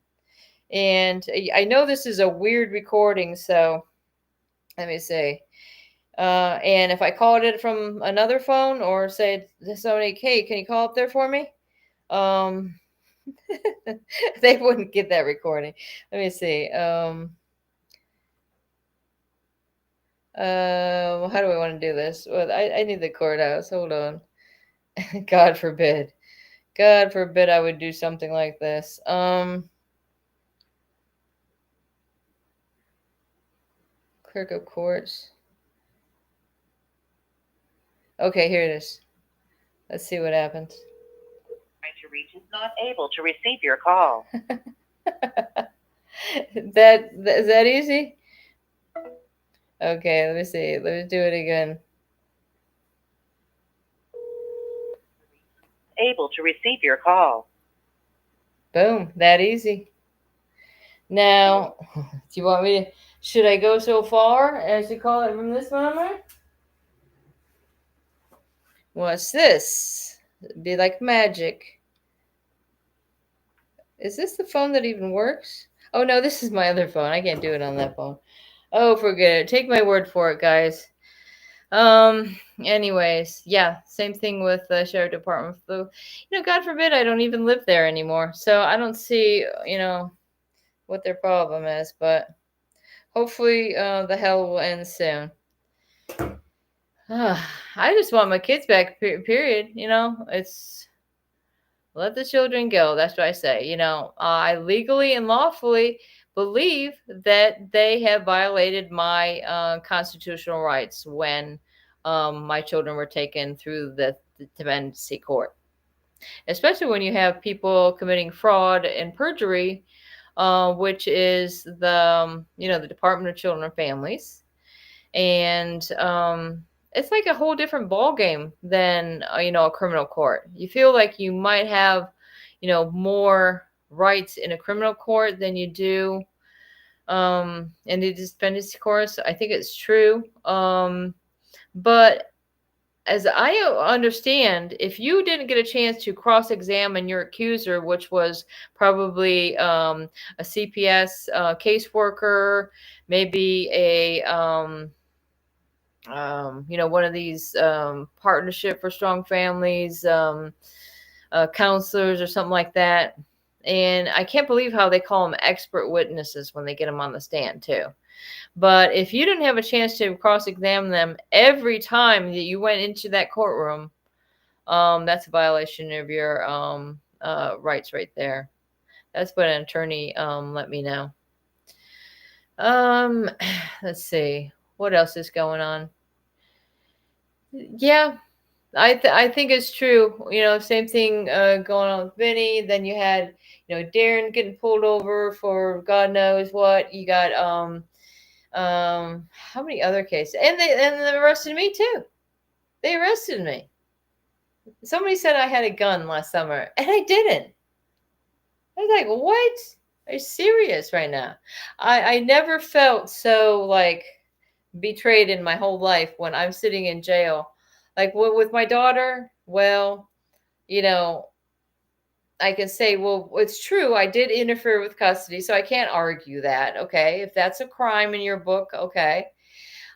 And I know this is a weird recording, so let me see. And if I called it from another phone or said to somebody, "Hey, can you call up there for me?" They wouldn't get that recording. Let me see. How do I want to do this? Well, I need the courthouse. Hold on. God forbid. God forbid I would do something like this. Clerk of courts. Okay, here it is. Let's see what happens. Trying to reach is not able to receive your call. That is that easy? Okay, let me see. Let me do it again. Able to receive your call. Boom, that easy. Now, do you want me to? Should I go so far as to call it from this number? What's this? It'd be like magic. Is this the phone that even works? Oh no, this is my other phone. I can't do it on that phone. Oh, forget it. Take my word for it, guys. Anyways, yeah, same thing with the sheriff department. Though, God forbid I don't even live there anymore. So I don't see, what their problem is, but hopefully the hell will end soon. I just want my kids back, period. It's let the children go. That's what I say. I legally and lawfully believe that they have violated my constitutional rights when my children were taken through the dependency court. Especially when you have people committing fraud and perjury, which is the Department of Children and Families. And it's like a whole different ball game than a criminal court. You feel like you might have more rights in a criminal court than you do in the dependency courts. I think it's true, but as I understand, if you didn't get a chance to cross-examine your accuser, which was probably a CPS caseworker, maybe a one of these partnership for strong families, counselors or something like that. And I can't believe how they call them expert witnesses when they get them on the stand too. But if you didn't have a chance to cross-examine them every time that you went into that courtroom, that's a violation of your rights right there. That's what an attorney let me know. Let's see. What else is going on? Yeah, I think it's true. Same thing going on with Vinny. Then you had Darren getting pulled over for God knows what. You got how many other cases? And they arrested me too. They arrested me. Somebody said I had a gun last summer, and I didn't. I was like, what? Are you serious right now? I never felt so like betrayed in my whole life when I'm sitting in jail. Like with my daughter, well, I can say, well, it's true. I did interfere with custody, so I can't argue that. Okay. If that's a crime in your book, okay.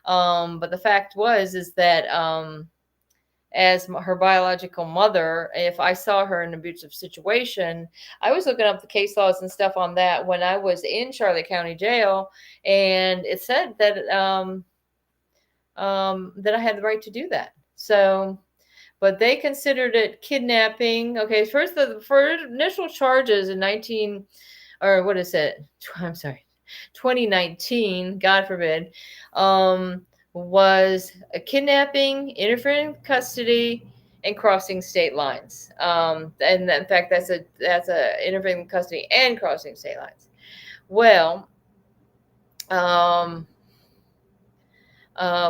But the fact is that as her biological mother, if I saw her in an abusive situation, I was looking up the case laws and stuff on that when I was in Charlotte County Jail, and it said that that I had the right to do that. So, but they considered it kidnapping. Okay, first for initial charges in 2019, God forbid, was a kidnapping, interfering with custody, and crossing state lines. And in fact, that's a interfering with custody and crossing state lines. Well,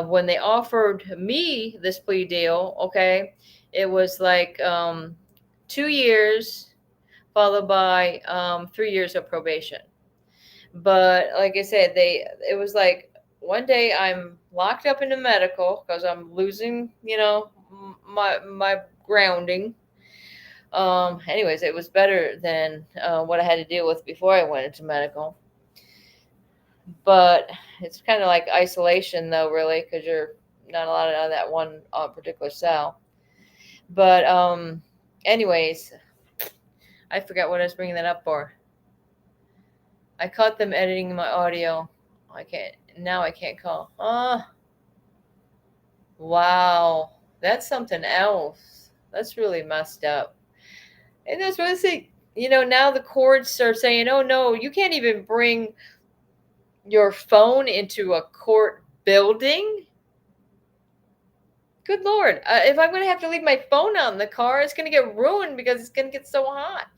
when they offered me this plea deal, okay, it was like 2 years followed by 3 years of probation. But like I said, it was like one day I'm locked up in the medical because I'm losing, my grounding. Anyways, it was better than what I had to deal with before I went into medical. But it's kind of like isolation, though, really, because you're not allowed out of that one particular cell. But anyways, I forgot what I was bringing that up for. I caught them editing my audio. I can't call. Wow. That's something else. That's really messed up. And that's what I say. Now the courts are saying, oh no, you can't even bring your phone into a court building. Good Lord. If I'm going to have to leave my phone out in the car, it's going to get ruined because it's going to get so hot.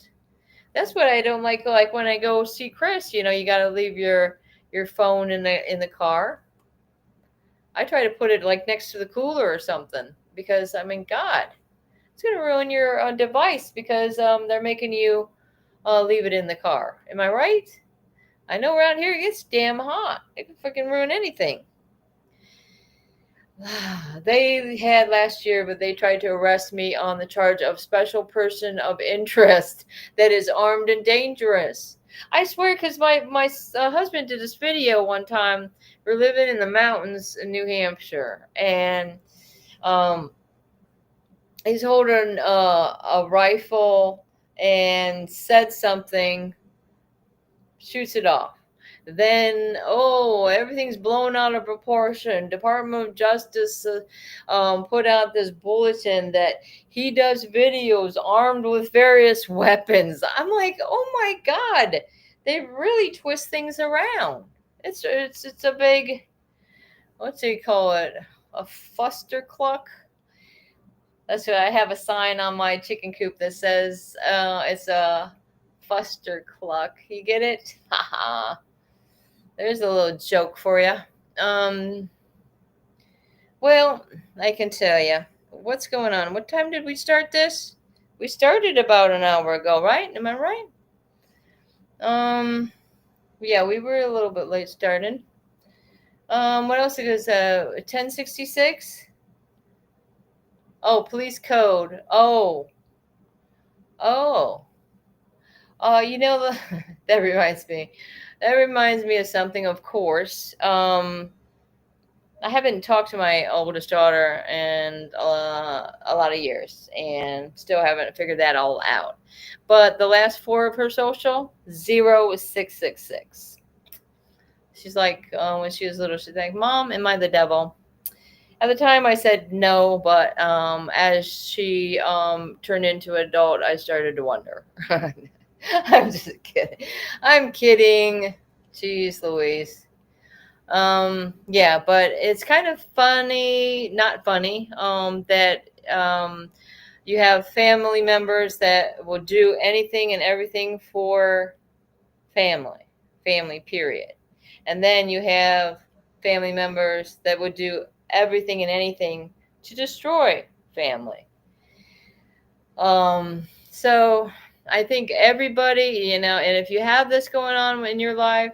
That's what I don't like. Like when I go see Chris, you got to leave your phone in the car. I try to put it like next to the cooler or something because I mean, God, it's going to ruin your device because they're making you leave it in the car. Am I right? I know around here it gets damn hot. It can freaking ruin anything. They had last year, but they tried to arrest me on the charge of special person of interest that is armed and dangerous. I swear, because my husband did this video one time. We're living in the mountains in New Hampshire, and he's holding a rifle and said something, shoots it off. Then, everything's blown out of proportion. Department of Justice put out this bulletin that he does videos armed with various weapons. I'm like, oh my God, they really twist things around. It's a big, what's he call it? A fustercluck? That's what I have a sign on my chicken coop that says it's a fustercluck. You get it? Haha. There's a little joke for you. Well, I can tell you what's going on. What time did we start this? We started about an hour ago, right? Am I right? Yeah, we were a little bit late starting. What else is 1066? Oh, police code. Oh. That reminds me. That reminds me of something, of course. I haven't talked to my oldest daughter in a lot of years and still haven't figured that all out. But the last four of her social, 0666. She's like, when she was little, she's like, Mom, am I the devil? At the time, I said no, but as she turned into an adult, I started to wonder. I'm just kidding. I'm kidding. Jeez Louise. Yeah, but it's kind of funny, not funny, that you have family members that will do anything and everything for family, period. And then you have family members that would do everything and anything to destroy family. So I think everybody, and if you have this going on in your life,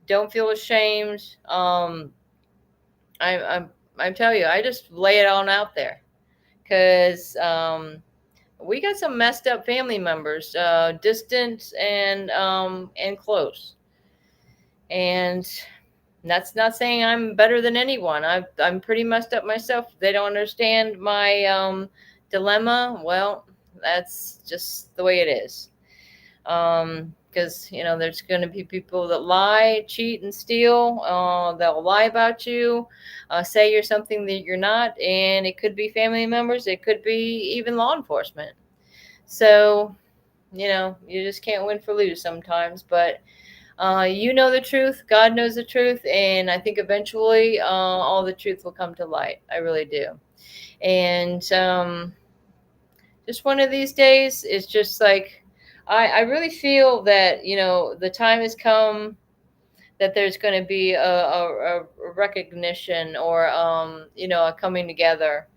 don't feel ashamed. I'm telling you, I just lay it on out there because we got some messed up family members, distant and close. And that's not saying I'm better than anyone. I'm pretty messed up myself. If they don't understand my dilemma, well, that's just the way it is. Because there's going to be people that lie, cheat, and steal. They'll lie about you, say you're something that you're not, and it could be family members, it could be even law enforcement. So you just can't win for lose sometimes. But the truth, God knows the truth, and I think eventually all the truth will come to light. I really do. And just one of these days, it's just like I really feel that, the time has come that there's going to be a recognition or, a coming together.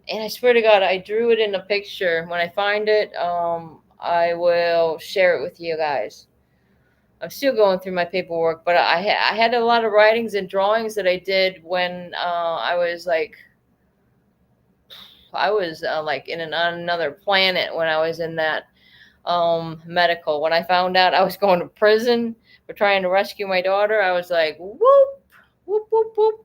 And I swear to God, I drew it in a picture. When I find it, I will share it with you guys. I'm still going through my paperwork, but I had a lot of writings and drawings that I did when I was like on another planet when I was in that medical. When I found out I was going to prison for trying to rescue my daughter, I was like, whoop, whoop, whoop, whoop.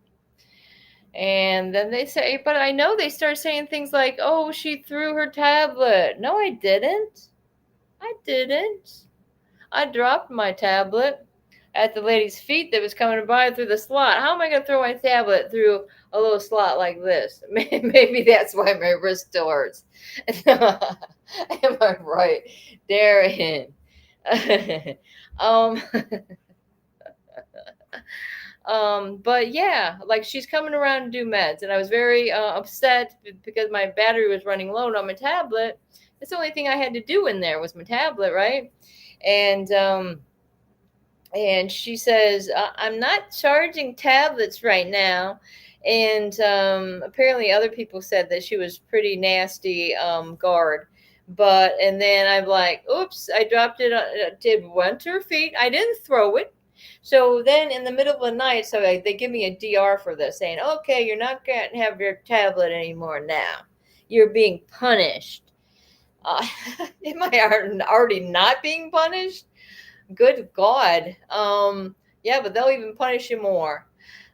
And then they say, but I know they start saying things like, oh, she threw her tablet. No, I didn't. I dropped my tablet at the lady's feet that was coming by through the slot. How am I going to throw my tablet through a little slot like this? Maybe that's why my wrist still hurts. Am I right, Darren? um, but yeah, like she's coming around to do meds, and I was very upset because my battery was running low on my tablet. That's the only thing I had to do in there was my tablet, right? And she says, I'm not charging tablets right now. And apparently other people said that she was pretty nasty guard. And then I'm like, oops, I dropped it, did went to her feet. I didn't throw it. So then in the middle of the night, so they give me a DR for this, saying, okay, you're not going to have your tablet anymore now. You're being punished. Am I already not being punished? Good God. Yeah, but they'll even punish you more.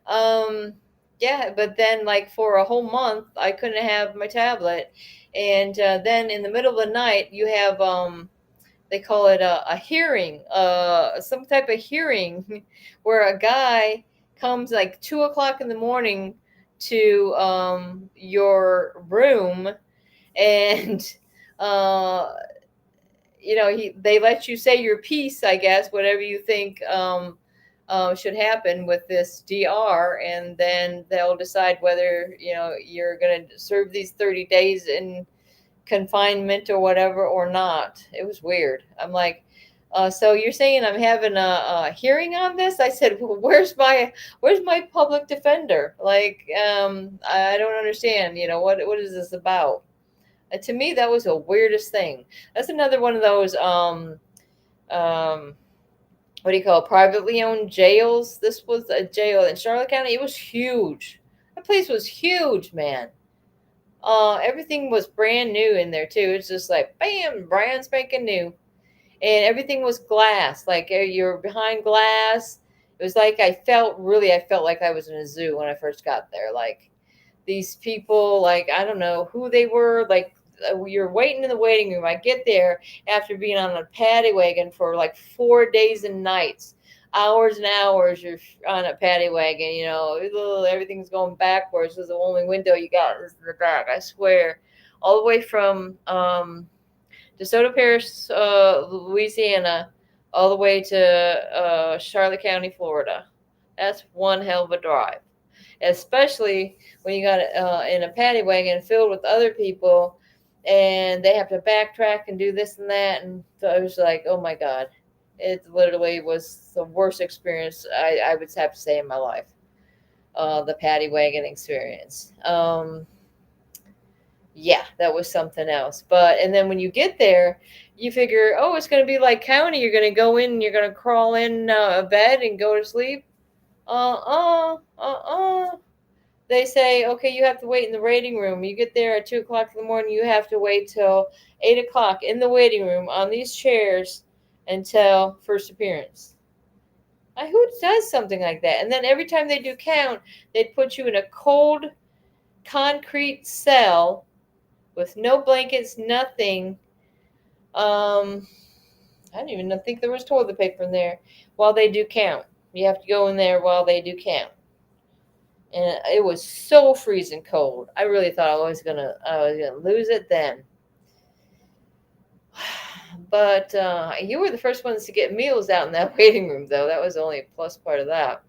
Yeah, but then like for a whole month, I couldn't have my tablet. And then in the middle of the night, you have, they call it a hearing, some type of hearing where a guy comes like 2 o'clock in the morning to your room and they let you say your piece, I guess, whatever you think should happen with this DR, and then they'll decide whether you're going to serve these 30 days in confinement or whatever or not. It was weird. I'm like, so you're saying I'm having a hearing on this? I said, well, where's my public defender? Like, I don't understand. What is this about? To me, that was the weirdest thing. That's another one of those what do you call it, privately owned jails. This was a jail in Charlotte County. It was huge. That place was huge, man. Everything was brand new in there too. It's just like bam, brand spanking new, and everything was glass. Like you're behind glass. It was like I felt like I was in a zoo when I first got there. Like these people, like I don't know who they were. Like you're waiting in the waiting room. I get there after being on a paddy wagon for like 4 days and nights, hours and hours. You're on a paddy wagon, everything's going backwards. Because the only window you got is in the back. I swear, all the way from DeSoto Parish, Louisiana, all the way to Charlotte County, Florida. That's one hell of a drive, especially when you got in a paddy wagon filled with other people and they have to backtrack and do this and that. And so I was like, oh my God, it literally was the worst experience I would have to say in my life. The paddy wagon experience. Yeah, that was something else. And then when you get there, you figure, oh, it's going to be like county. You're going to go in and you're going to crawl in a bed and go to sleep. They say, okay, you have to wait in the waiting room. You get there at 2 o'clock in the morning. You have to wait till 8 o'clock in the waiting room on these chairs until first appearance. Who does something like that? And then every time they do count, they put you in a cold concrete cell with no blankets, nothing. I don't even think there was toilet paper in there while they do count. You have to go in there while they do count. And it was so freezing cold. I really thought I was gonna lose it then. But you were the first ones to get meals out in that waiting room, though. That was only a plus part of that.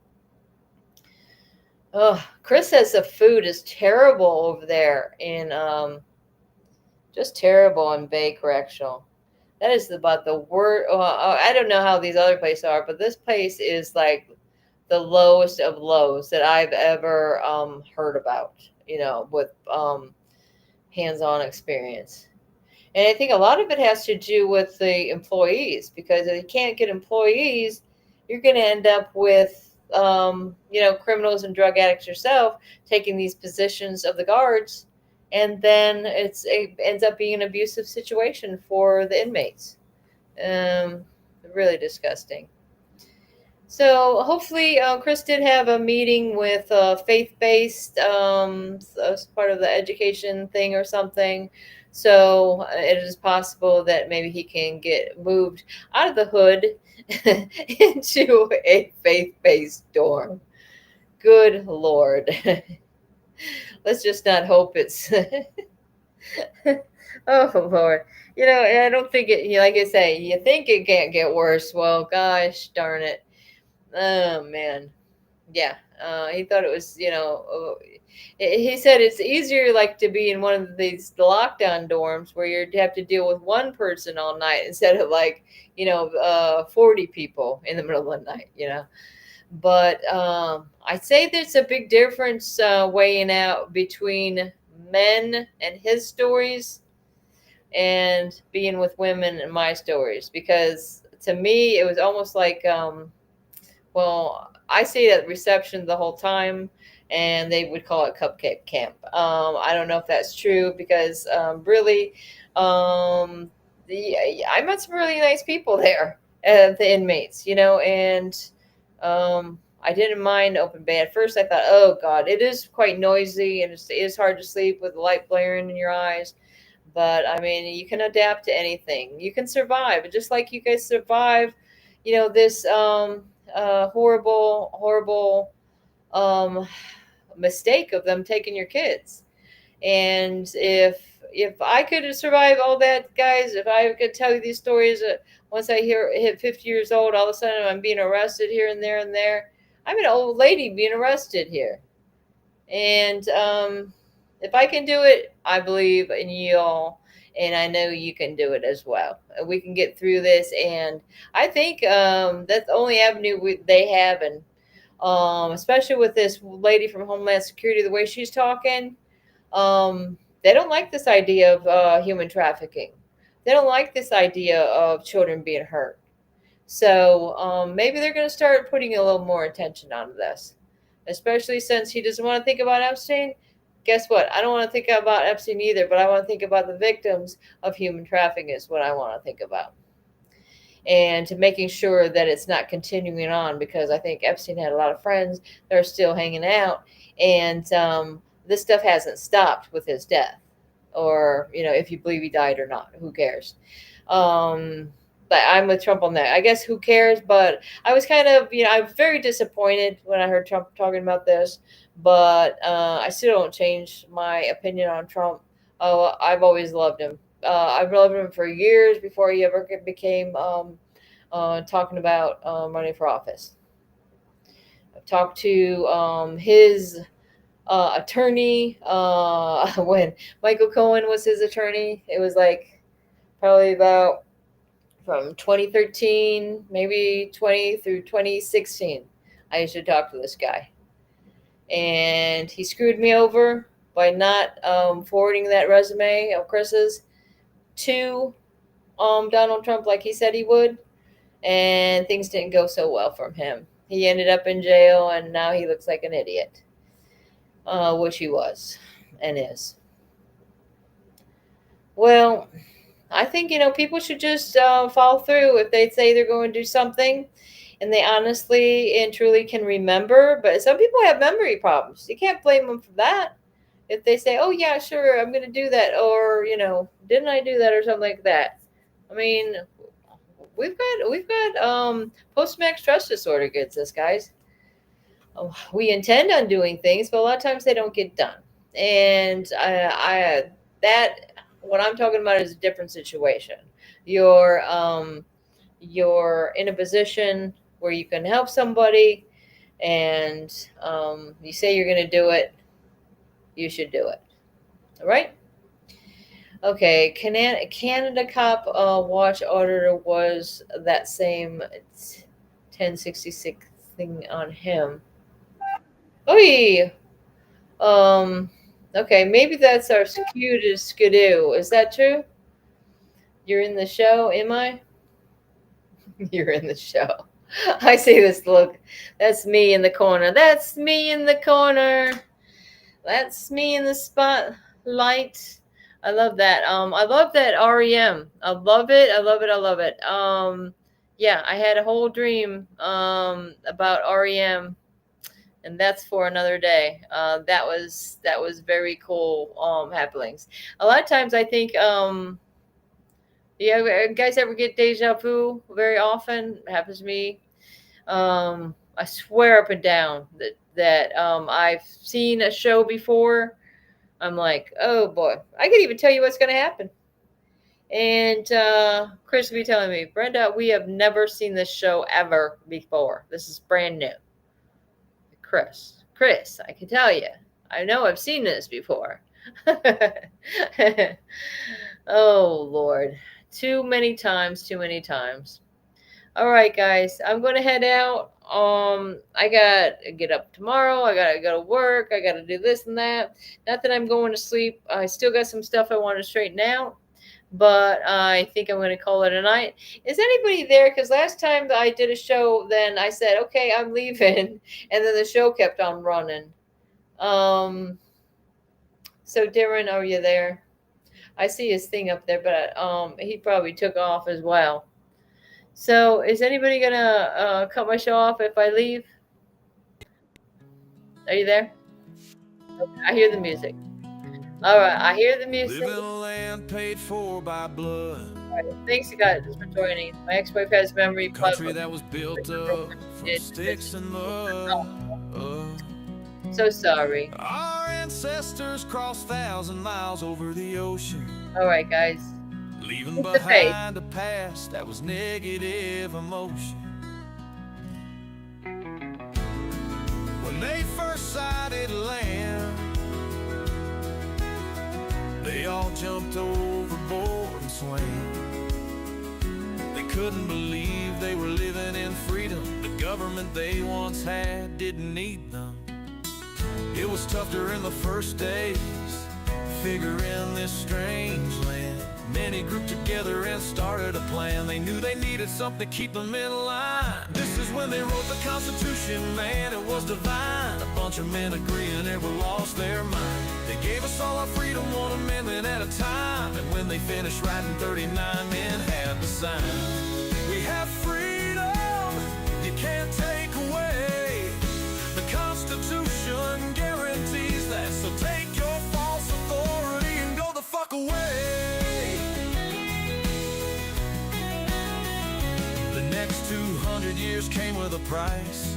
Oh, Chris says the food is terrible over there in just terrible in Bay Correctional. That is about the worst. I don't know how these other places are, but this place is like the lowest of lows that I've ever heard about, with hands-on experience. And I think a lot of it has to do with the employees, because if you can't get employees, you're going to end up with, criminals and drug addicts yourself taking these positions of the guards. And then it ends up being an abusive situation for the inmates. Really disgusting. So hopefully Chris did have a meeting with faith-based as part of the education thing or something. So it is possible that maybe he can get moved out of the hood into a faith-based dorm. Good Lord. Let's just not hope it's. Oh Lord. I don't think like I say, you think it can't get worse. Well, gosh darn it. Oh man. Yeah. He thought it was, he said it's easier like to be in one of these lockdown dorms where you have to deal with one person all night instead of like, 40 people in the middle of the night. But I'd say there's a big difference weighing out between men and his stories and being with women and my stories, because to me it was almost like well, I stayed at reception the whole time, and they would call it cupcake camp. I don't know if that's true because really, I met some really nice people there, the inmates, and I didn't mind open bay. At first, I thought, oh God, it is quite noisy and it is hard to sleep with the light blaring in your eyes. But I mean, you can adapt to anything. You can survive, just like you guys survive. This horrible um, mistake of them taking your kids. And if I could survive all that, guys, if I could tell you these stories, once I hit 50 years old, all of a sudden I'm being arrested here and there and there. I'm an old lady being arrested here. And if I can do it, I believe in you all, and I know you can do it as well. We can get through this, and I think that's the only avenue they have, and especially with this lady from Homeland Security, the way she's talking, they don't like this idea of human trafficking. They don't like this idea of children being hurt. So maybe they're going to start putting a little more attention on this, especially since he doesn't want to think about Epstein. Guess what? I don't want to think about Epstein either, but I want to think about the victims of human trafficking is what I want to think about. And to making sure that it's not continuing on, because I think Epstein had a lot of friends that are still hanging out. And this stuff hasn't stopped with his death. Or, if you believe he died or not, who cares? But I'm with Trump on that. I guess who cares? But I was kind of, I was very disappointed when I heard Trump talking about this. But I still don't change my opinion on Trump. Oh, I've always loved him. I've loved him for years before he ever became talking about running for office. I've talked to his attorney when Michael Cohen was his attorney. It was like probably about from 2013, maybe 20 through 2016. I used to talk to this guy. And he screwed me over by not forwarding that resume of Chris's to Donald Trump like he said he would. And things didn't go so well for him. He ended up in jail, and now he looks like an idiot, which he was and is. Well, I think, people should just follow through if they say they're going to do something and they honestly and truly can remember. But some people have memory problems. You can't blame them for that. If they say, oh, yeah, sure, I'm going to do that, or, didn't I do that or something like that? I mean, we've got post-traumatic stress disorder gets us, guys. We intend on doing things, but a lot of times they don't get done. And what I'm talking about is a different situation. You're in a position where you can help somebody, and you say you're going to do it. You should do it. All right. Okay, Canada cop watch auditor was that same 1066 thing on him. Oy! Okay, maybe that's our skewed skidoo. Is that true? You're in the show, am I? You're in the show. I see this look. That's me in the corner. That's me in the corner. That's me in the spotlight. I love that. I love that REM. I love it. I love it. I love it. Yeah, I had a whole dream about REM and that's for another day. That was very cool happenings. A lot of times I think yeah, guys ever get deja vu very often? It happens to me. I swear up and down that I've seen a show before. I'm like, oh boy, I can even tell you what's going to happen. And Chris will be telling me, Brenda, we have never seen this show ever before. This is brand new. Chris, I can tell you. I know I've seen this before. Oh Lord, too many times, too many times. All right, guys, I'm going to head out. I got to get up tomorrow. I got to go to work. I got to do this and that. Not that I'm going to sleep. I still got some stuff I want to straighten out, but I think I'm going to call it a night. Is anybody there? Because last time I did a show, then I said, okay, I'm leaving, and then the show kept on running. So Darren, are you there? I see his thing up there, but he probably took off as well. So is anybody gonna cut my show off if I leave? Are you there? Okay, I hear the music. All right, I hear the music. Live in a land paid for by blood. All right, thanks you guys for joining. My ex-wife has memory Country that was built up from sticks and mud. So sorry. Our ancestors crossed 1,000 miles over the ocean, All right, guys. leaving Keep the faith. behind a past that was negative emotion. When they first sighted land, they all jumped overboard and swam. They couldn't believe they were living in freedom. The government they once had didn't need them. It was tough during the first days, figuring this strange land. Many grouped together and started a plan. They knew they needed something to keep them in line. This is when they wrote the Constitution, man, it was divine. A bunch of men agreeing never lost their mind. They gave us all our freedom, one amendment at a time. And when they finished writing, 39 men had to sign. We have freedom, you can't take away. The Constitution guarantees that. So take your false authority and go the fuck away. The next 200 years came with a price.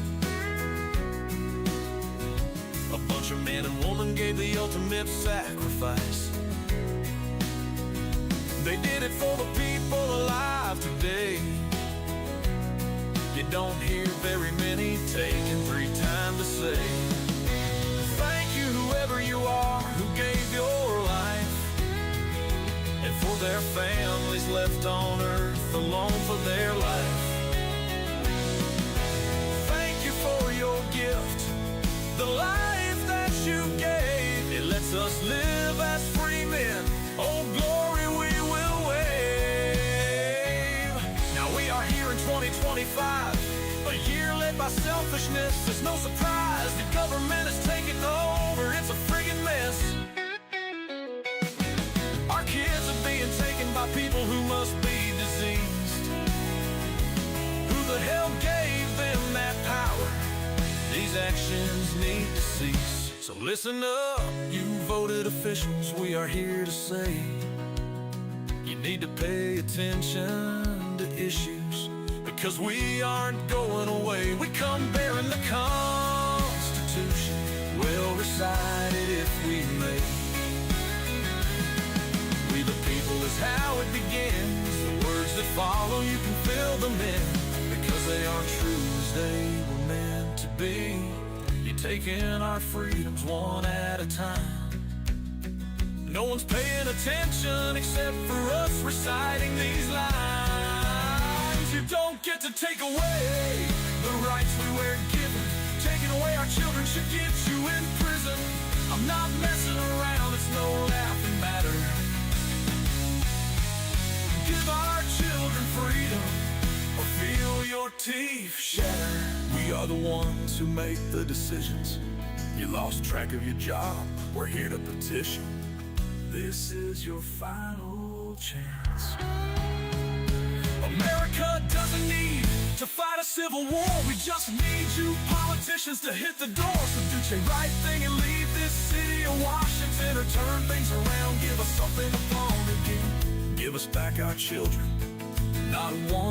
A bunch of men and women gave the ultimate sacrifice. They did it for the people alive today. You don't hear very many taking 3 times to say thank you, whoever you are, who gave your life, and for their families left on earth alone for their life. Thank you for your gift, the life that you gave. It lets us live as free men. Oh, glory we will wave. Now we are here in 2025, a year led by selfishness. It's no surprise the government is taking over. It's a friggin' mess. Our kids are being taken by people who must be diseased. Who the hell gave them that power? These actions need to cease. So listen up, you voted officials, we are here to say you need to pay attention to issues, because we aren't going away. We come bearing the Constitution, we'll recite it if we may. We the people is how it begins. The words that follow, you can fill them in, because they aren't true as they were meant to be. You're taking our freedoms one at a time. No one's paying attention except for us reciting these lines. You don't get to take away the rights we were given. Taking away our children should get you in prison. I'm not messing around, it's no laughing matter. Give our children freedom, or feel your teeth shatter. We are the ones who make the decisions. You lost track of your job, we're here to petition. This is your final chance. America doesn't need to fight a civil war. We just need you politicians to hit the door. So do the right thing and leave this city of Washington, or turn things around, give us something to pawn again. Give us back our children, not one